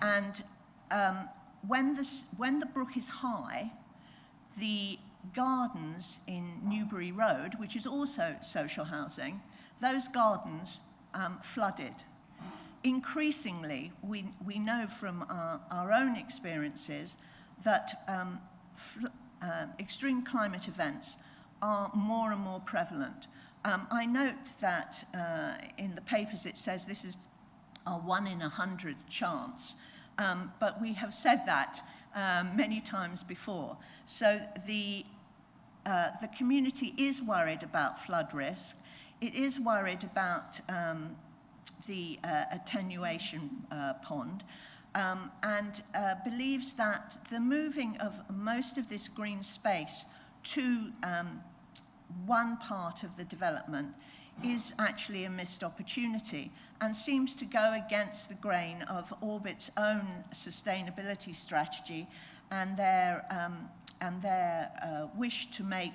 And when the brook is high, the gardens in Newbury Road, which is also social housing, those gardens flooded. Increasingly, we know from our own experiences that extreme climate events are more and more prevalent. I note that in the papers it says this is a 1 in 100 chance, but we have said that many times before. So the community is worried about flood risk. It is worried about the attenuation pond, and believes that the moving of most of this green space to one part of the development is actually a missed opportunity and seems to go against the grain of Orbit's own sustainability strategy and their wish to make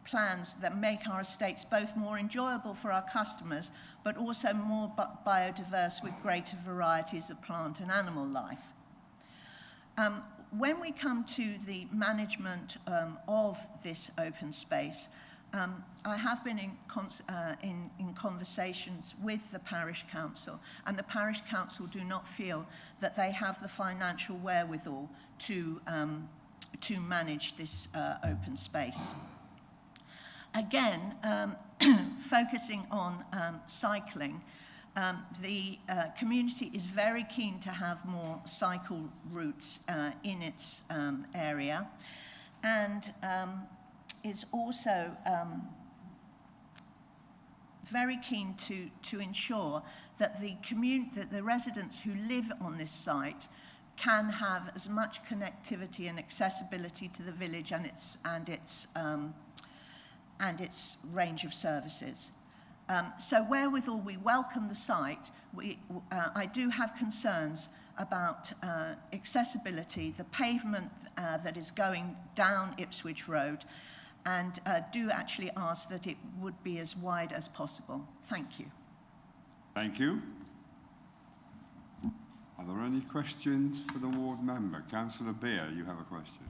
plans that make our estates both more enjoyable for our customers, but also more biodiverse with greater varieties of plant and animal life. When we come to the management of this open space, I have been in conversations with the parish council, and the parish council do not feel that they have the financial wherewithal to manage this open space. Again, focusing on cycling, the community is very keen to have more cycle routes in its area, and is also very keen to ensure that the residents who live on this site can have as much connectivity and accessibility to the village and its range of services. So wherewithal we welcome the site, I do have concerns about accessibility, the pavement that is going down Ipswich Road, and do actually ask that it would be as wide as possible. Thank you. Thank you. Are there any questions for the ward member? Councillor Beer, you have a question.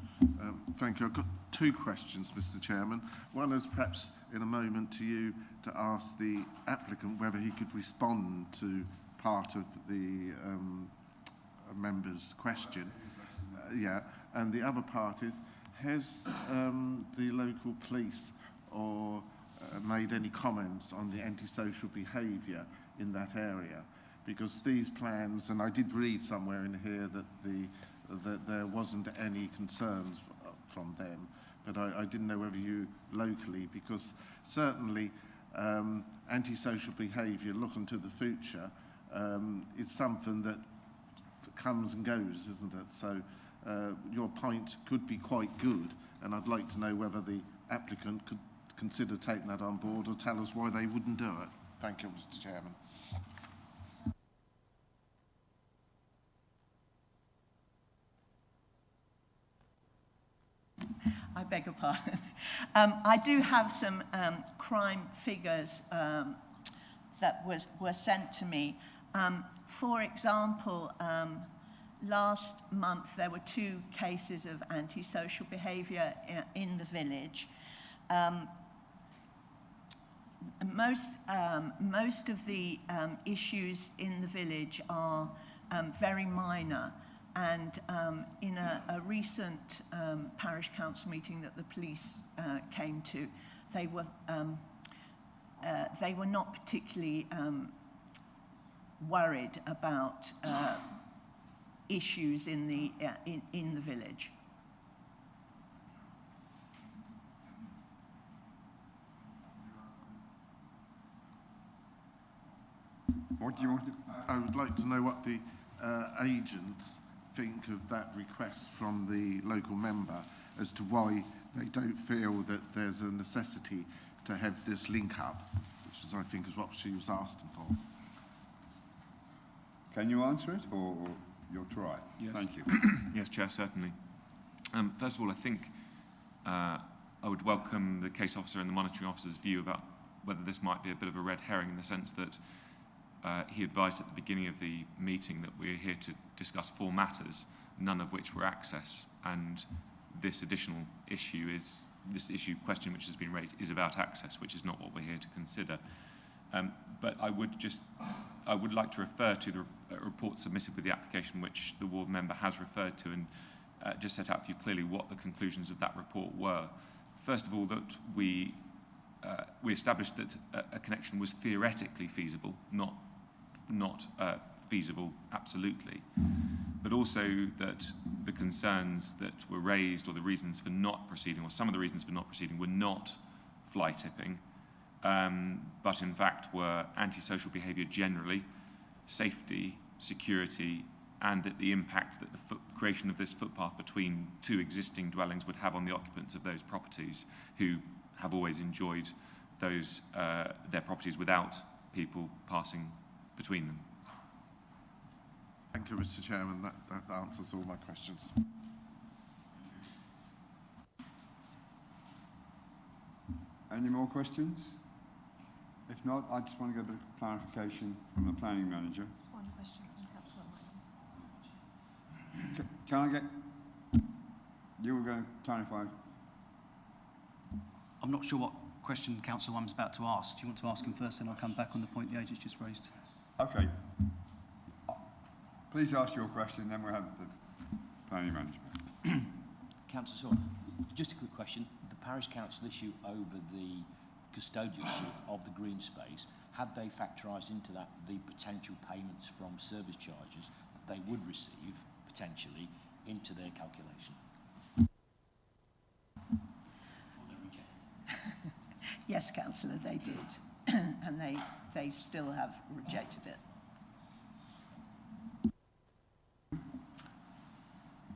Thank you. I've got two questions, Mr. Chairman. One is perhaps in a moment to you to ask the applicant whether he could respond to part of the member's question. Yeah, and the other part is, has the local police or made any comments on the antisocial behaviour in that area? Because these plans, and I did read somewhere in here that there wasn't any concerns from them, but I didn't know whether you locally, because certainly antisocial behaviour looking to the future is something that comes and goes, isn't it? So your point could be quite good, and I'd like to know whether the applicant could consider taking that on board or tell us why they wouldn't do it. Thank you, Mr. Chairman. I beg your pardon. I do have some crime figures that were sent to me. For example, last month there were 2 cases of antisocial behaviour in the village. Most of the issues in the village are very minor. And in a recent parish council meeting that the police came to, they were not particularly worried about issues in the village. What do you want to... I would like to know what the agents think of that request from the local member as to why they don't feel that there's a necessity to have this link up, which is, I think, is what she was asking for. Can you answer it, or you'll try? Yes. Thank you. Yes, Chair, certainly. First of all, I think I would welcome the case officer and the monitoring officer's view about whether this might be a bit of a red herring, in the sense that he advised at the beginning of the meeting that we're here to discuss 4 matters, none of which were access, and this additional issue question which has been raised is about access, which is not what we're here to consider. But I would like to refer to the report submitted with the application, which the ward member has referred to, and just set out for you clearly what the conclusions of that report were. First of all, that we established that a connection was theoretically feasible, not feasible absolutely, but also that the concerns that were raised, or the reasons for not proceeding, or some of the reasons for not proceeding, were not fly tipping, but in fact were antisocial behaviour generally, safety, security, and that the impact that the creation of this footpath between 2 existing dwellings would have on the occupants of those properties, who have always enjoyed those their properties without people passing between them. Thank you, Mr. Chairman. That answers all my questions. Any more questions? If not, I just want to get a bit of clarification from the planning manager. One question from Councillor White. Can I get... You were going to clarify. I'm not sure what question Councillor White's about to ask. Do you want to ask him first, then I'll come back on the point the agent's just raised? Okay. Please ask your question, then we'll have the planning manager. Councillor Saul, just a quick question. The Parish Council issue over the custodianship of the green space, had they factorised into that the potential payments from service charges that they would receive, potentially, into their calculation? Yes, Councillor, they did. And they still have rejected it.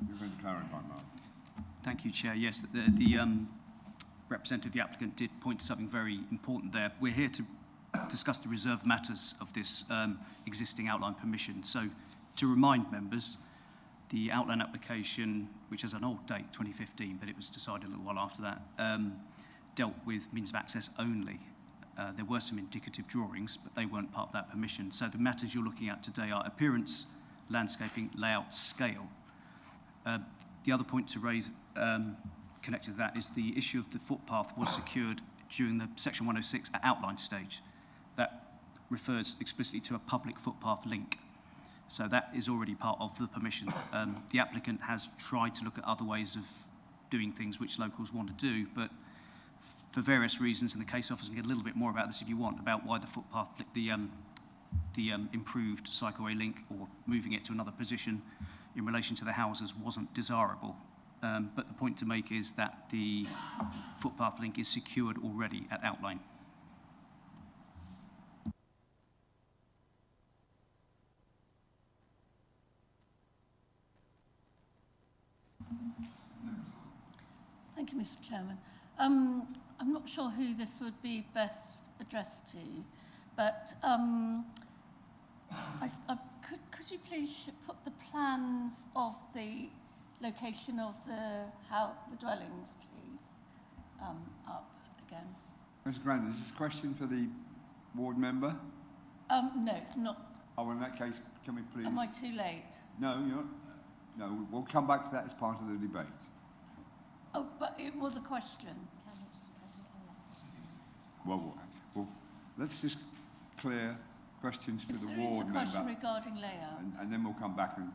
You're going to clarify, Mark. Thank you, Chair. Yes, the representative of the applicant did point to something very important there. We're here to discuss the reserved matters of this existing outline permission. So, to remind members, the outline application, which has an old date, 2015, but it was decided a little while after that, dealt with means of access only. There were some indicative drawings, but they weren't part of that permission. So the matters you're looking at today are appearance, landscaping, layout, scale. The other point to raise connected to that is the issue of the footpath was secured during the Section 106 at outline stage. That refers explicitly to a public footpath link. So that is already part of the permission. The applicant has tried to look at other ways of doing things which locals want to do, but for various reasons, and the case officer can get a little bit more about this if you want, about why the footpath, the improved cycleway link or moving it to another position in relation to the houses wasn't desirable. But the point to make is that the footpath link is secured already at outline. Thank you, Mr. Chairman. I'm not sure who this would be best addressed to, but could you please put the plans of the location of the dwellings, please, up again? Mr. Grant, is this a question for the ward member? No, it's not. Oh, well, in that case, can we please... Am I too late? No, you're not. No, we'll come back to that as part of the debate. Oh, but it was a question. Well, let's just clear questions to the There ward is a question member. regarding layout. And then we'll come back and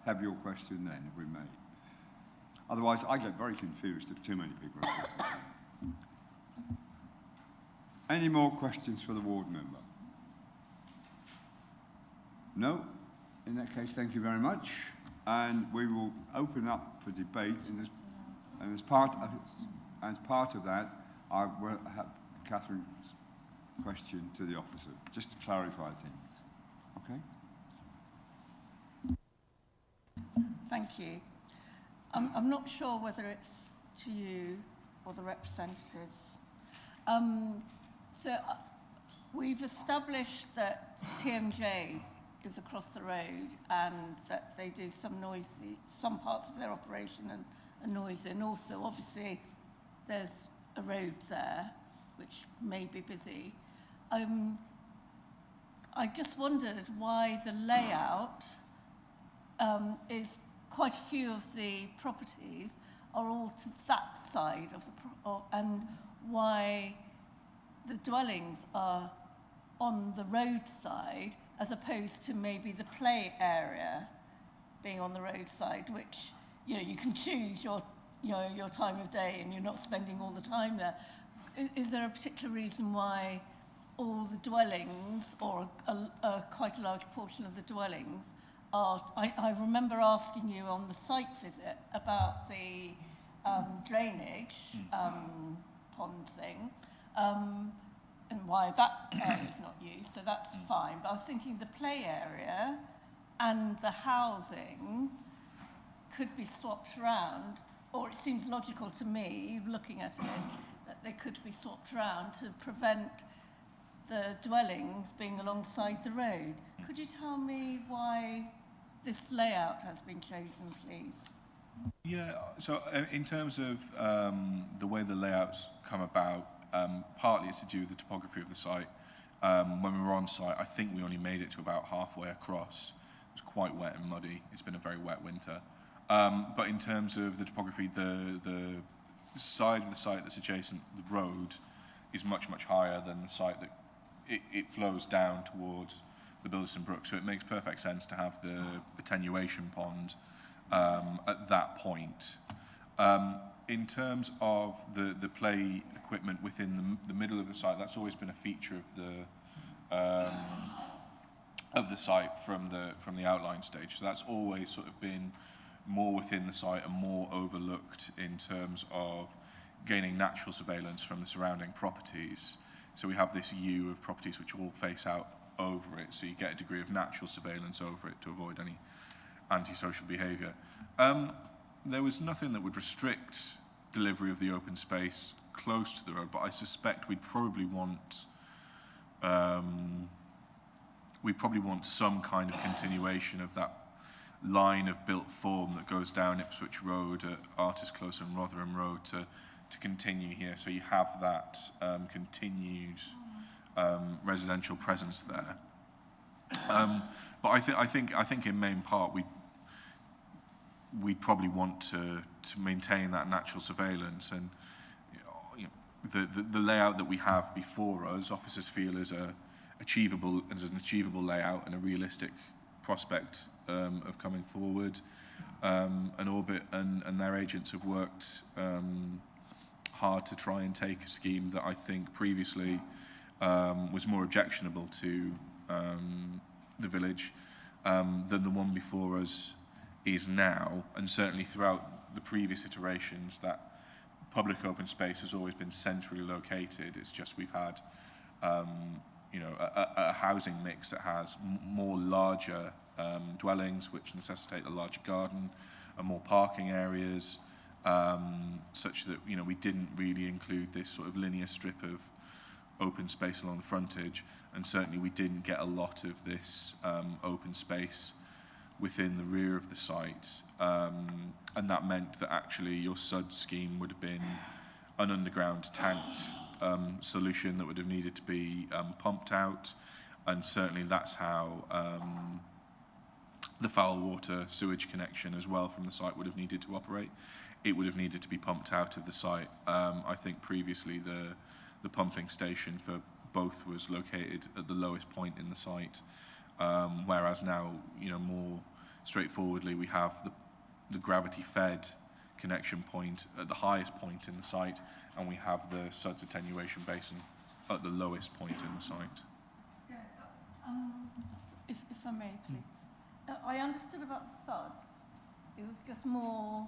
have your question then, if we may. Otherwise, I get very confused if too many people are talking. Any more questions for the ward member? No? In that case, thank you very much. And we will open up for debate. And as part of that, I will have Catherine's question to the officer, just to clarify things. Okay? Thank you. I'm not sure whether it's to you or the representatives. We've established that TMJ is across the road and that they do some parts of their operation and noisy, and also obviously there's a road there which may be busy. I just wondered why the layout is quite a few of the properties are all to that side of and why the dwellings are on the roadside as opposed to maybe the play area being on the roadside, which you can choose your time of day and you're not spending all the time there. Is there a particular reason why all the dwellings, or quite a large portion of the dwellings, are... I remember asking you on the site visit about the drainage pond thing, and why that area is not used, so that's fine. But I was thinking the play area and the housing could be swapped around, or it seems logical to me, looking at it, that they could be swapped around to prevent the dwellings being alongside the road. Could you tell me why this layout has been chosen, please? Yeah, so in terms of the way the layouts come about, partly it's to do with the topography of the site. When we were on site, I think we only made it to about halfway across. It was quite wet and muddy. It's been a very wet winter. But in terms of the topography, the side of the site that's adjacent to the road is much, much higher than the site that it flows down towards the Bildeston Brook. So it makes perfect sense to have the attenuation pond at that point. In terms of the play equipment within the middle of the site, that's always been a feature of the site from the outline stage. So that's always sort of been more within the site and more overlooked in terms of gaining natural surveillance from the surrounding properties. So we have this U of properties which all face out over it, so you get a degree of natural surveillance over it to avoid any antisocial behaviour. There was nothing that would restrict delivery of the open space close to the road, but I suspect we'd probably want some kind of continuation of that line of built form that goes down Ipswich Road at Artist Close and Rotherham Road to continue here, so you have that continued residential presence there. But I think in main part we'd probably want to maintain that natural surveillance, and the layout that we have before us, officers feel is an achievable layout and a realistic prospect of coming forward. And Orbit and their agents have worked hard to try and take a scheme that I think previously was more objectionable to the village than the one before us is now, and certainly throughout the previous iterations that public open space has always been centrally located. It's just we've had a housing mix that has more larger dwellings which necessitate a larger garden and more parking areas, such that we didn't really include this sort of linear strip of open space along the frontage, and certainly we didn't get a lot of this open space within the rear of the site, and that meant that actually your SUD scheme would have been an underground tanked solution that would have needed to be pumped out, and certainly that's how the foul water sewage connection as well from the site would have needed to operate. It would have needed to be pumped out of the site. I think previously the pumping station for both was located at the lowest point in the site, whereas now, more straightforwardly, we have the gravity-fed connection point at the highest point in the site, and we have the SUDS attenuation basin at the lowest point in the site. Yes, if I may, please. I understood about the SUDS. It was just more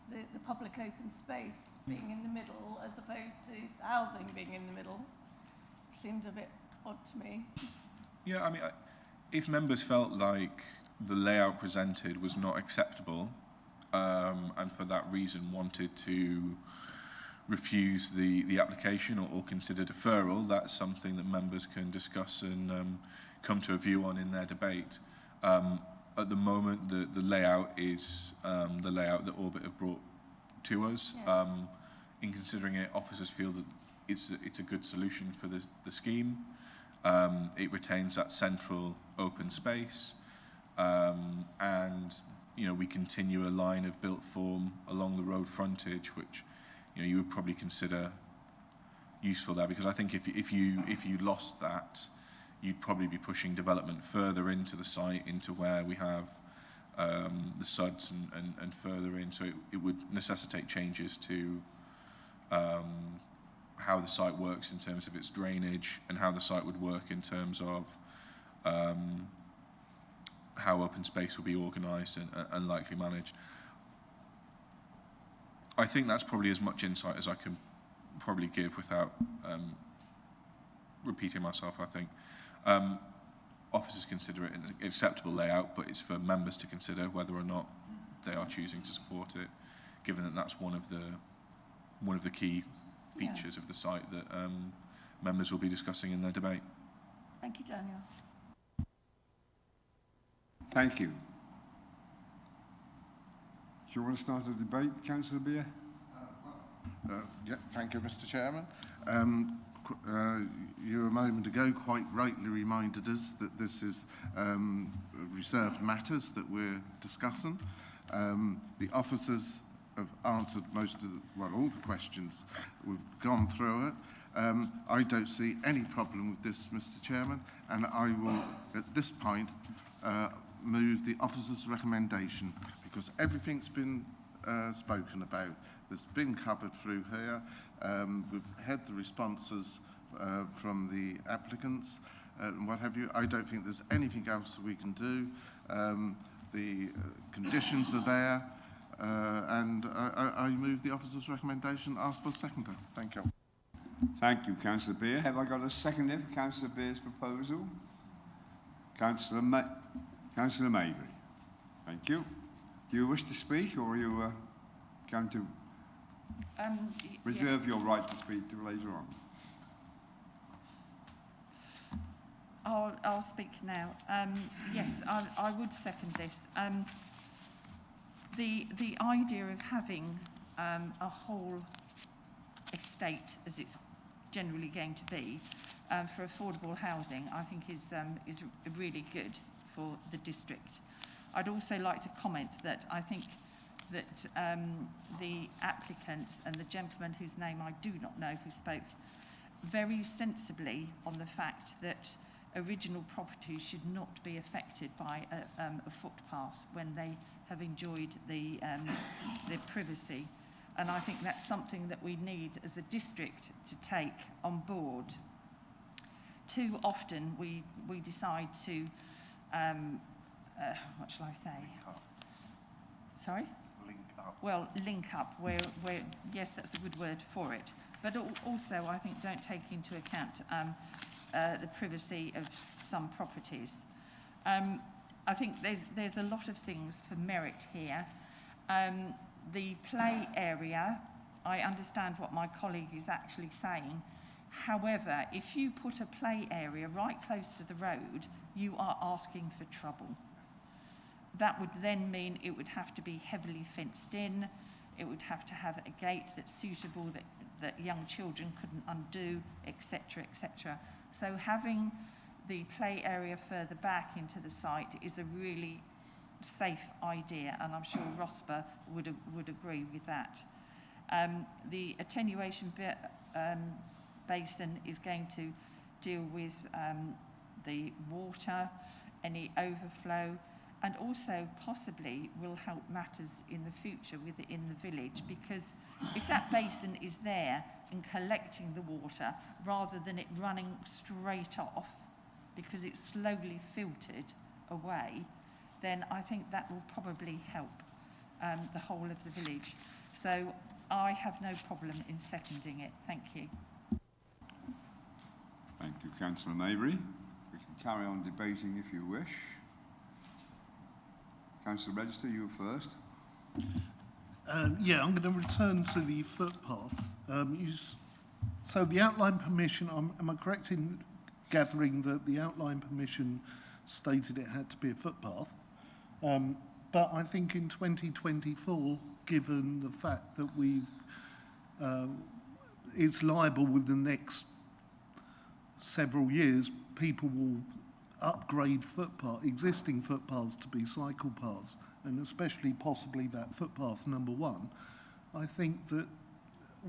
the public open space being in the middle as opposed to the housing being in the middle. Seemed a bit odd to me. Yeah, I mean, if members felt like the layout presented was not acceptable, and for that reason wanted to refuse the application or consider deferral, that's something that members can discuss and come to a view on in their debate. At the moment, the layout is the layout that Orbit have brought to us. Yeah. In considering it, officers feel that it's a good solution for the scheme. It retains that central open space, and we continue a line of built form along the road frontage, which you would probably consider useful there, because I think if you lost that, you'd probably be pushing development further into the site, into where we have the SUDS and further in. So it would necessitate changes to how the site works in terms of its drainage, and how the site would work in terms of how open space will be organised and likely managed. I think that's probably as much insight as I can probably give without repeating myself. I think officers consider it an acceptable layout, but it's for members to consider whether or not they are choosing to support it, given that that's one of the key features of the site that members will be discussing in their debate. Thank you, Daniel. Thank you. Do you want to start a debate, Councillor Beer? Yeah, thank you, Mr. Chairman. You a moment ago quite rightly reminded us that this is reserved matters that we're discussing. The officers have answered most of the, well, all the questions. We've gone through it. I don't see any problem with this, Mr. Chairman, and I will, at this point, move the officer's recommendation, because everything's been spoken about. That's been covered through here. We've had the responses from the applicants and what have you. I don't think there's anything else that we can do. The conditions are there, and I move the officer's recommendation. Ask for a seconder. Thank you. Thank you, Councillor Beer. Have I got a seconder for Councillor Beer's proposal? Councillor Mabry. Thank you. Do you wish to speak, or are you going to reserve yes. your right to speak to later on? I'll speak now. Yes, I would second this. The idea of having a whole estate, as it's generally going to be, for affordable housing, I think is really good for the district. I'd also like to comment that I think that the applicants and the gentleman whose name I do not know who spoke very sensibly on the fact that original properties should not be affected by a footpath when they have enjoyed the privacy. And I think that's something that we need as a district to take on board. Too often we decide to, what shall I say? Link up. Sorry? Link up. Well, link up, where yes, that's a good word for it. But also, I think, don't take into account the privacy of some properties. I think there's a lot of things for merit here. The play area, I understand what my colleague is actually saying. However, if you put a play area right close to the road, you are asking for trouble. That would then mean it would have to be heavily fenced in. It would have to have a gate that's suitable, that young children couldn't undo, etc., etc. So having the play area further back into the site is a really safe idea, and I'm sure Rosper would agree with that. The attenuation basin is going to deal with the water, any overflow, and also possibly will help matters in the future within the village, because if that basin is there and collecting the water rather than it running straight off because it's slowly filtered away, then I think that will probably help the whole of the village. So I have no problem in seconding it. Thank you. Thank you, Councillor Mabry. We can carry on debating if you wish. Councillor Register, you first. Yeah, I'm going to return to the footpath. So the outline permission, am I correct in gathering that the outline permission stated it had to be a footpath? But I think in 2024, given the fact that it's liable within the next several years, people will upgrade existing footpaths to be cycle paths, and especially possibly that footpath number 1. I think that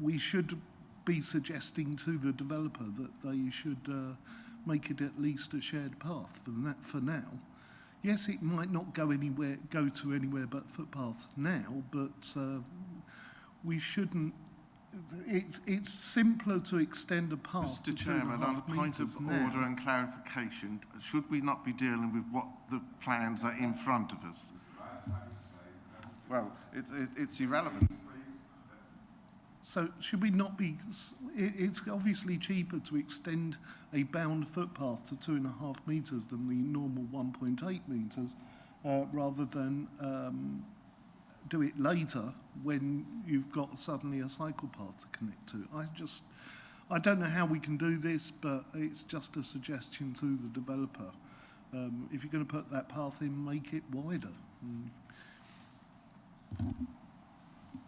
we should be suggesting to the developer that they should make it at least a shared path for now. Yes, it might not go to anywhere but footpaths now, but we shouldn't. It's simpler to extend a path. Mr. Chairman, on a point of order and clarification, should we not be dealing with what the plans are in front of us? Well, it's irrelevant. So should we not be? It's obviously cheaper to extend a bound footpath to 2.5 metres than the normal 1.8 metres, rather than do it later when you've got suddenly a cycle path to connect to. I don't know how we can do this, but it's just a suggestion to the developer. If you're going to put that path in, make it wider.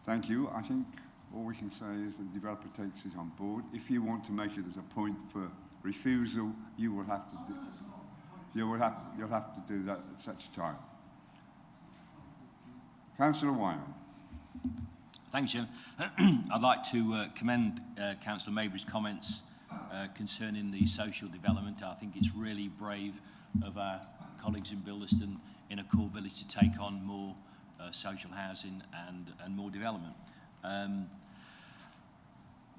Thank you. I think all we can say is the developer takes it on board. If you want to make it as a point for refusal, you will have to do, you'll have to do that at such time. Councillor Wyman. Thank you, Chairman. I'd like to commend Councillor Mabry's comments concerning the social development. I think it's really brave of our colleagues in Bildeston in a core village to take on more social housing and more development.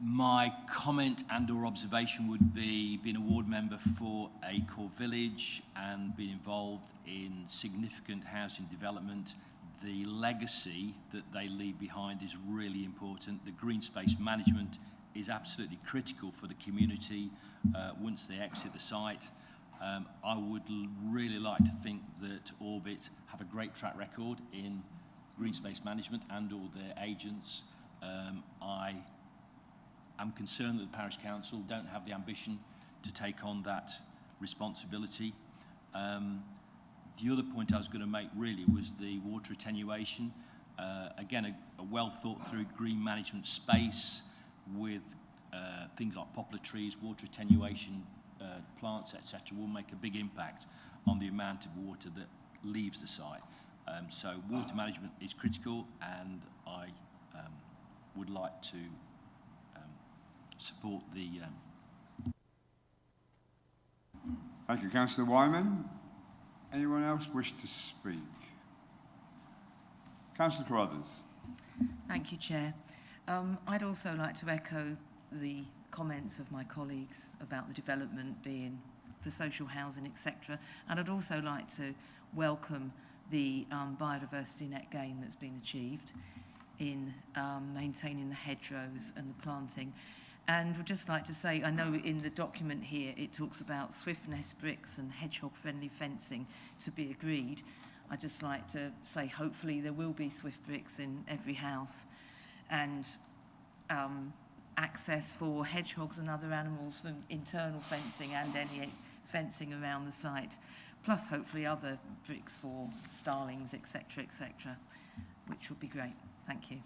My comment and or observation would be being a ward member for a core village and being involved in significant housing development. The legacy that they leave behind is really important. The green space management is absolutely critical for the community once they exit the site. I would really like to think that Orbit have a great track record in green space management and all their agents. I am concerned that the parish council don't have the ambition to take on that responsibility. The other point I was going to make really was the water attenuation. Again, a well thought through green management space with things like poplar trees, water attenuation plants, etc., will make a big impact on the amount of water that leaves the site. So water management is critical, and I would like to support the... Thank you, Councillor Wyman. Anyone else wish to speak? Councillor Carruthers. Thank you, Chair. I'd also like to echo the comments of my colleagues about the development being for social housing, etc. And I'd also like to welcome the biodiversity net gain that's been achieved in maintaining the hedgerows and the planting. And would just like to say, I know in the document here it talks about swiftness bricks and hedgehog-friendly fencing to be agreed. I'd just like to say hopefully there will be swift bricks in every house, and access for hedgehogs and other animals from internal fencing and any fencing around the site, plus hopefully other bricks for starlings, etc., etc., which would be great. Thank you.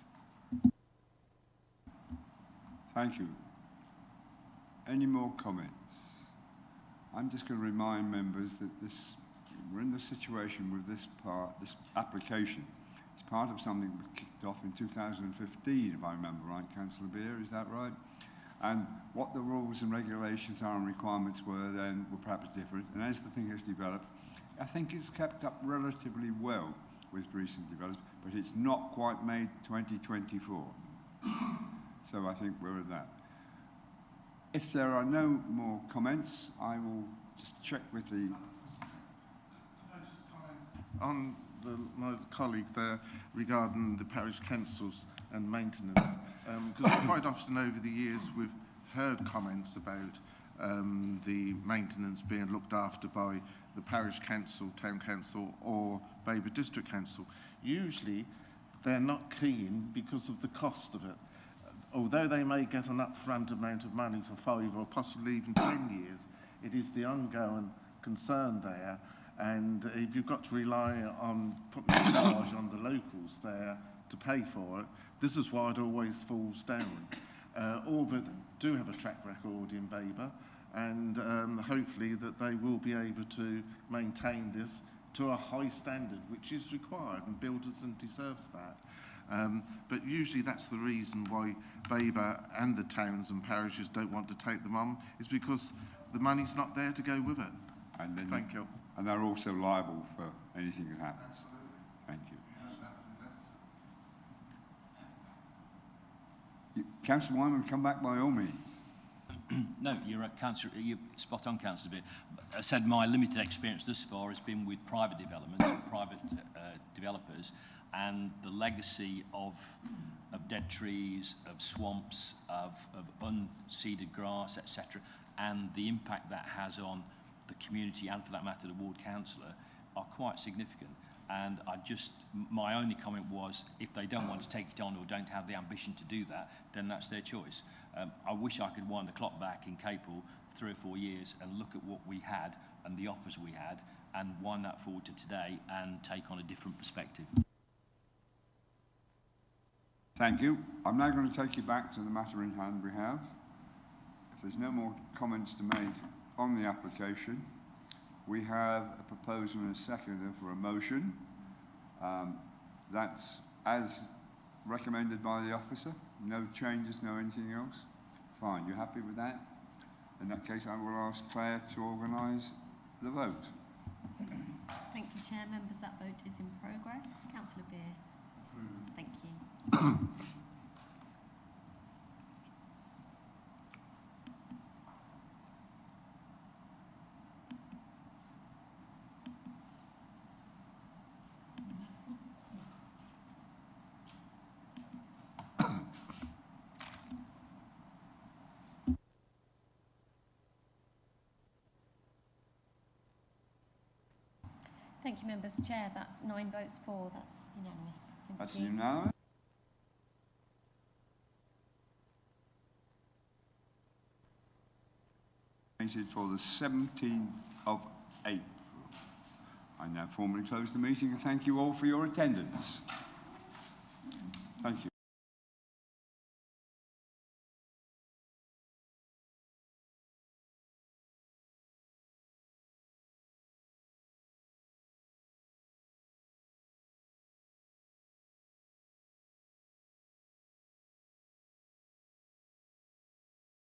Thank you. Any more comments? I'm just going to remind members that we're in the situation with this application. It's part of something that kicked off in 2015, if I remember right, Councillor Beer, is that right? And what the rules and regulations are and requirements were then were perhaps different. And as the thing has developed, I think it's kept up relatively well with recent developments, but it's not quite made 2024. So I think we're at that. If there are no more comments, I will just check with the... Can I just comment on my colleague there regarding the parish councils and maintenance? Because quite often over the years we've heard comments about the maintenance being looked after by the parish council, town council or Babergh District Council. Usually they're not keen because of the cost of it. Although they may get an upfront amount of money for 5 or possibly even 10 years, it is the ongoing concern there. And if you've got to rely on putting a charge on the locals there to pay for it, this is why it always falls down. Orbit do have a track record in Babergh, and hopefully that they will be able to maintain this to a high standard, which is required, and Bildeston deserves that. But usually that's the reason why Babergh and the towns and parishes don't want to take them on, is because the money's not there to go with it. And then, thank you. And they're also liable for anything that happens. Absolutely. Thank you. Councillor Wyman, come back by all means. No, you're right, Councillor. You're spot on, Councillor Beer. I said my limited experience thus far has been with private development, private developers, and the legacy of dead trees, of swamps, of unseeded grass, etc., and the impact that has on the community and, for that matter, the ward councillor, are quite significant. And my only comment was, if they don't want to take it on or don't have the ambition to do that, then that's their choice. I wish I could wind the clock back in Capel 3 or 4 years and look at what we had and the offers we had and wind that forward to today and take on a different perspective. Thank you. I'm now going to take you back to the matter in hand we have. If there's no more comments to make on the application, we have a proposal and a seconder for a motion. That's as recommended by the officer. No changes, no anything else. Fine. You happy with that? In that case, I will ask Claire to organise the vote. Thank you, Chair. Members, that vote is in progress. Councillor Beer. Thank you. Thank you, members. Chair, that's 9 votes for. That's unanimous. Thank you. Unanimous. For the 17th of April. I now formally close the meeting and thank you all for your attendance. Thank you.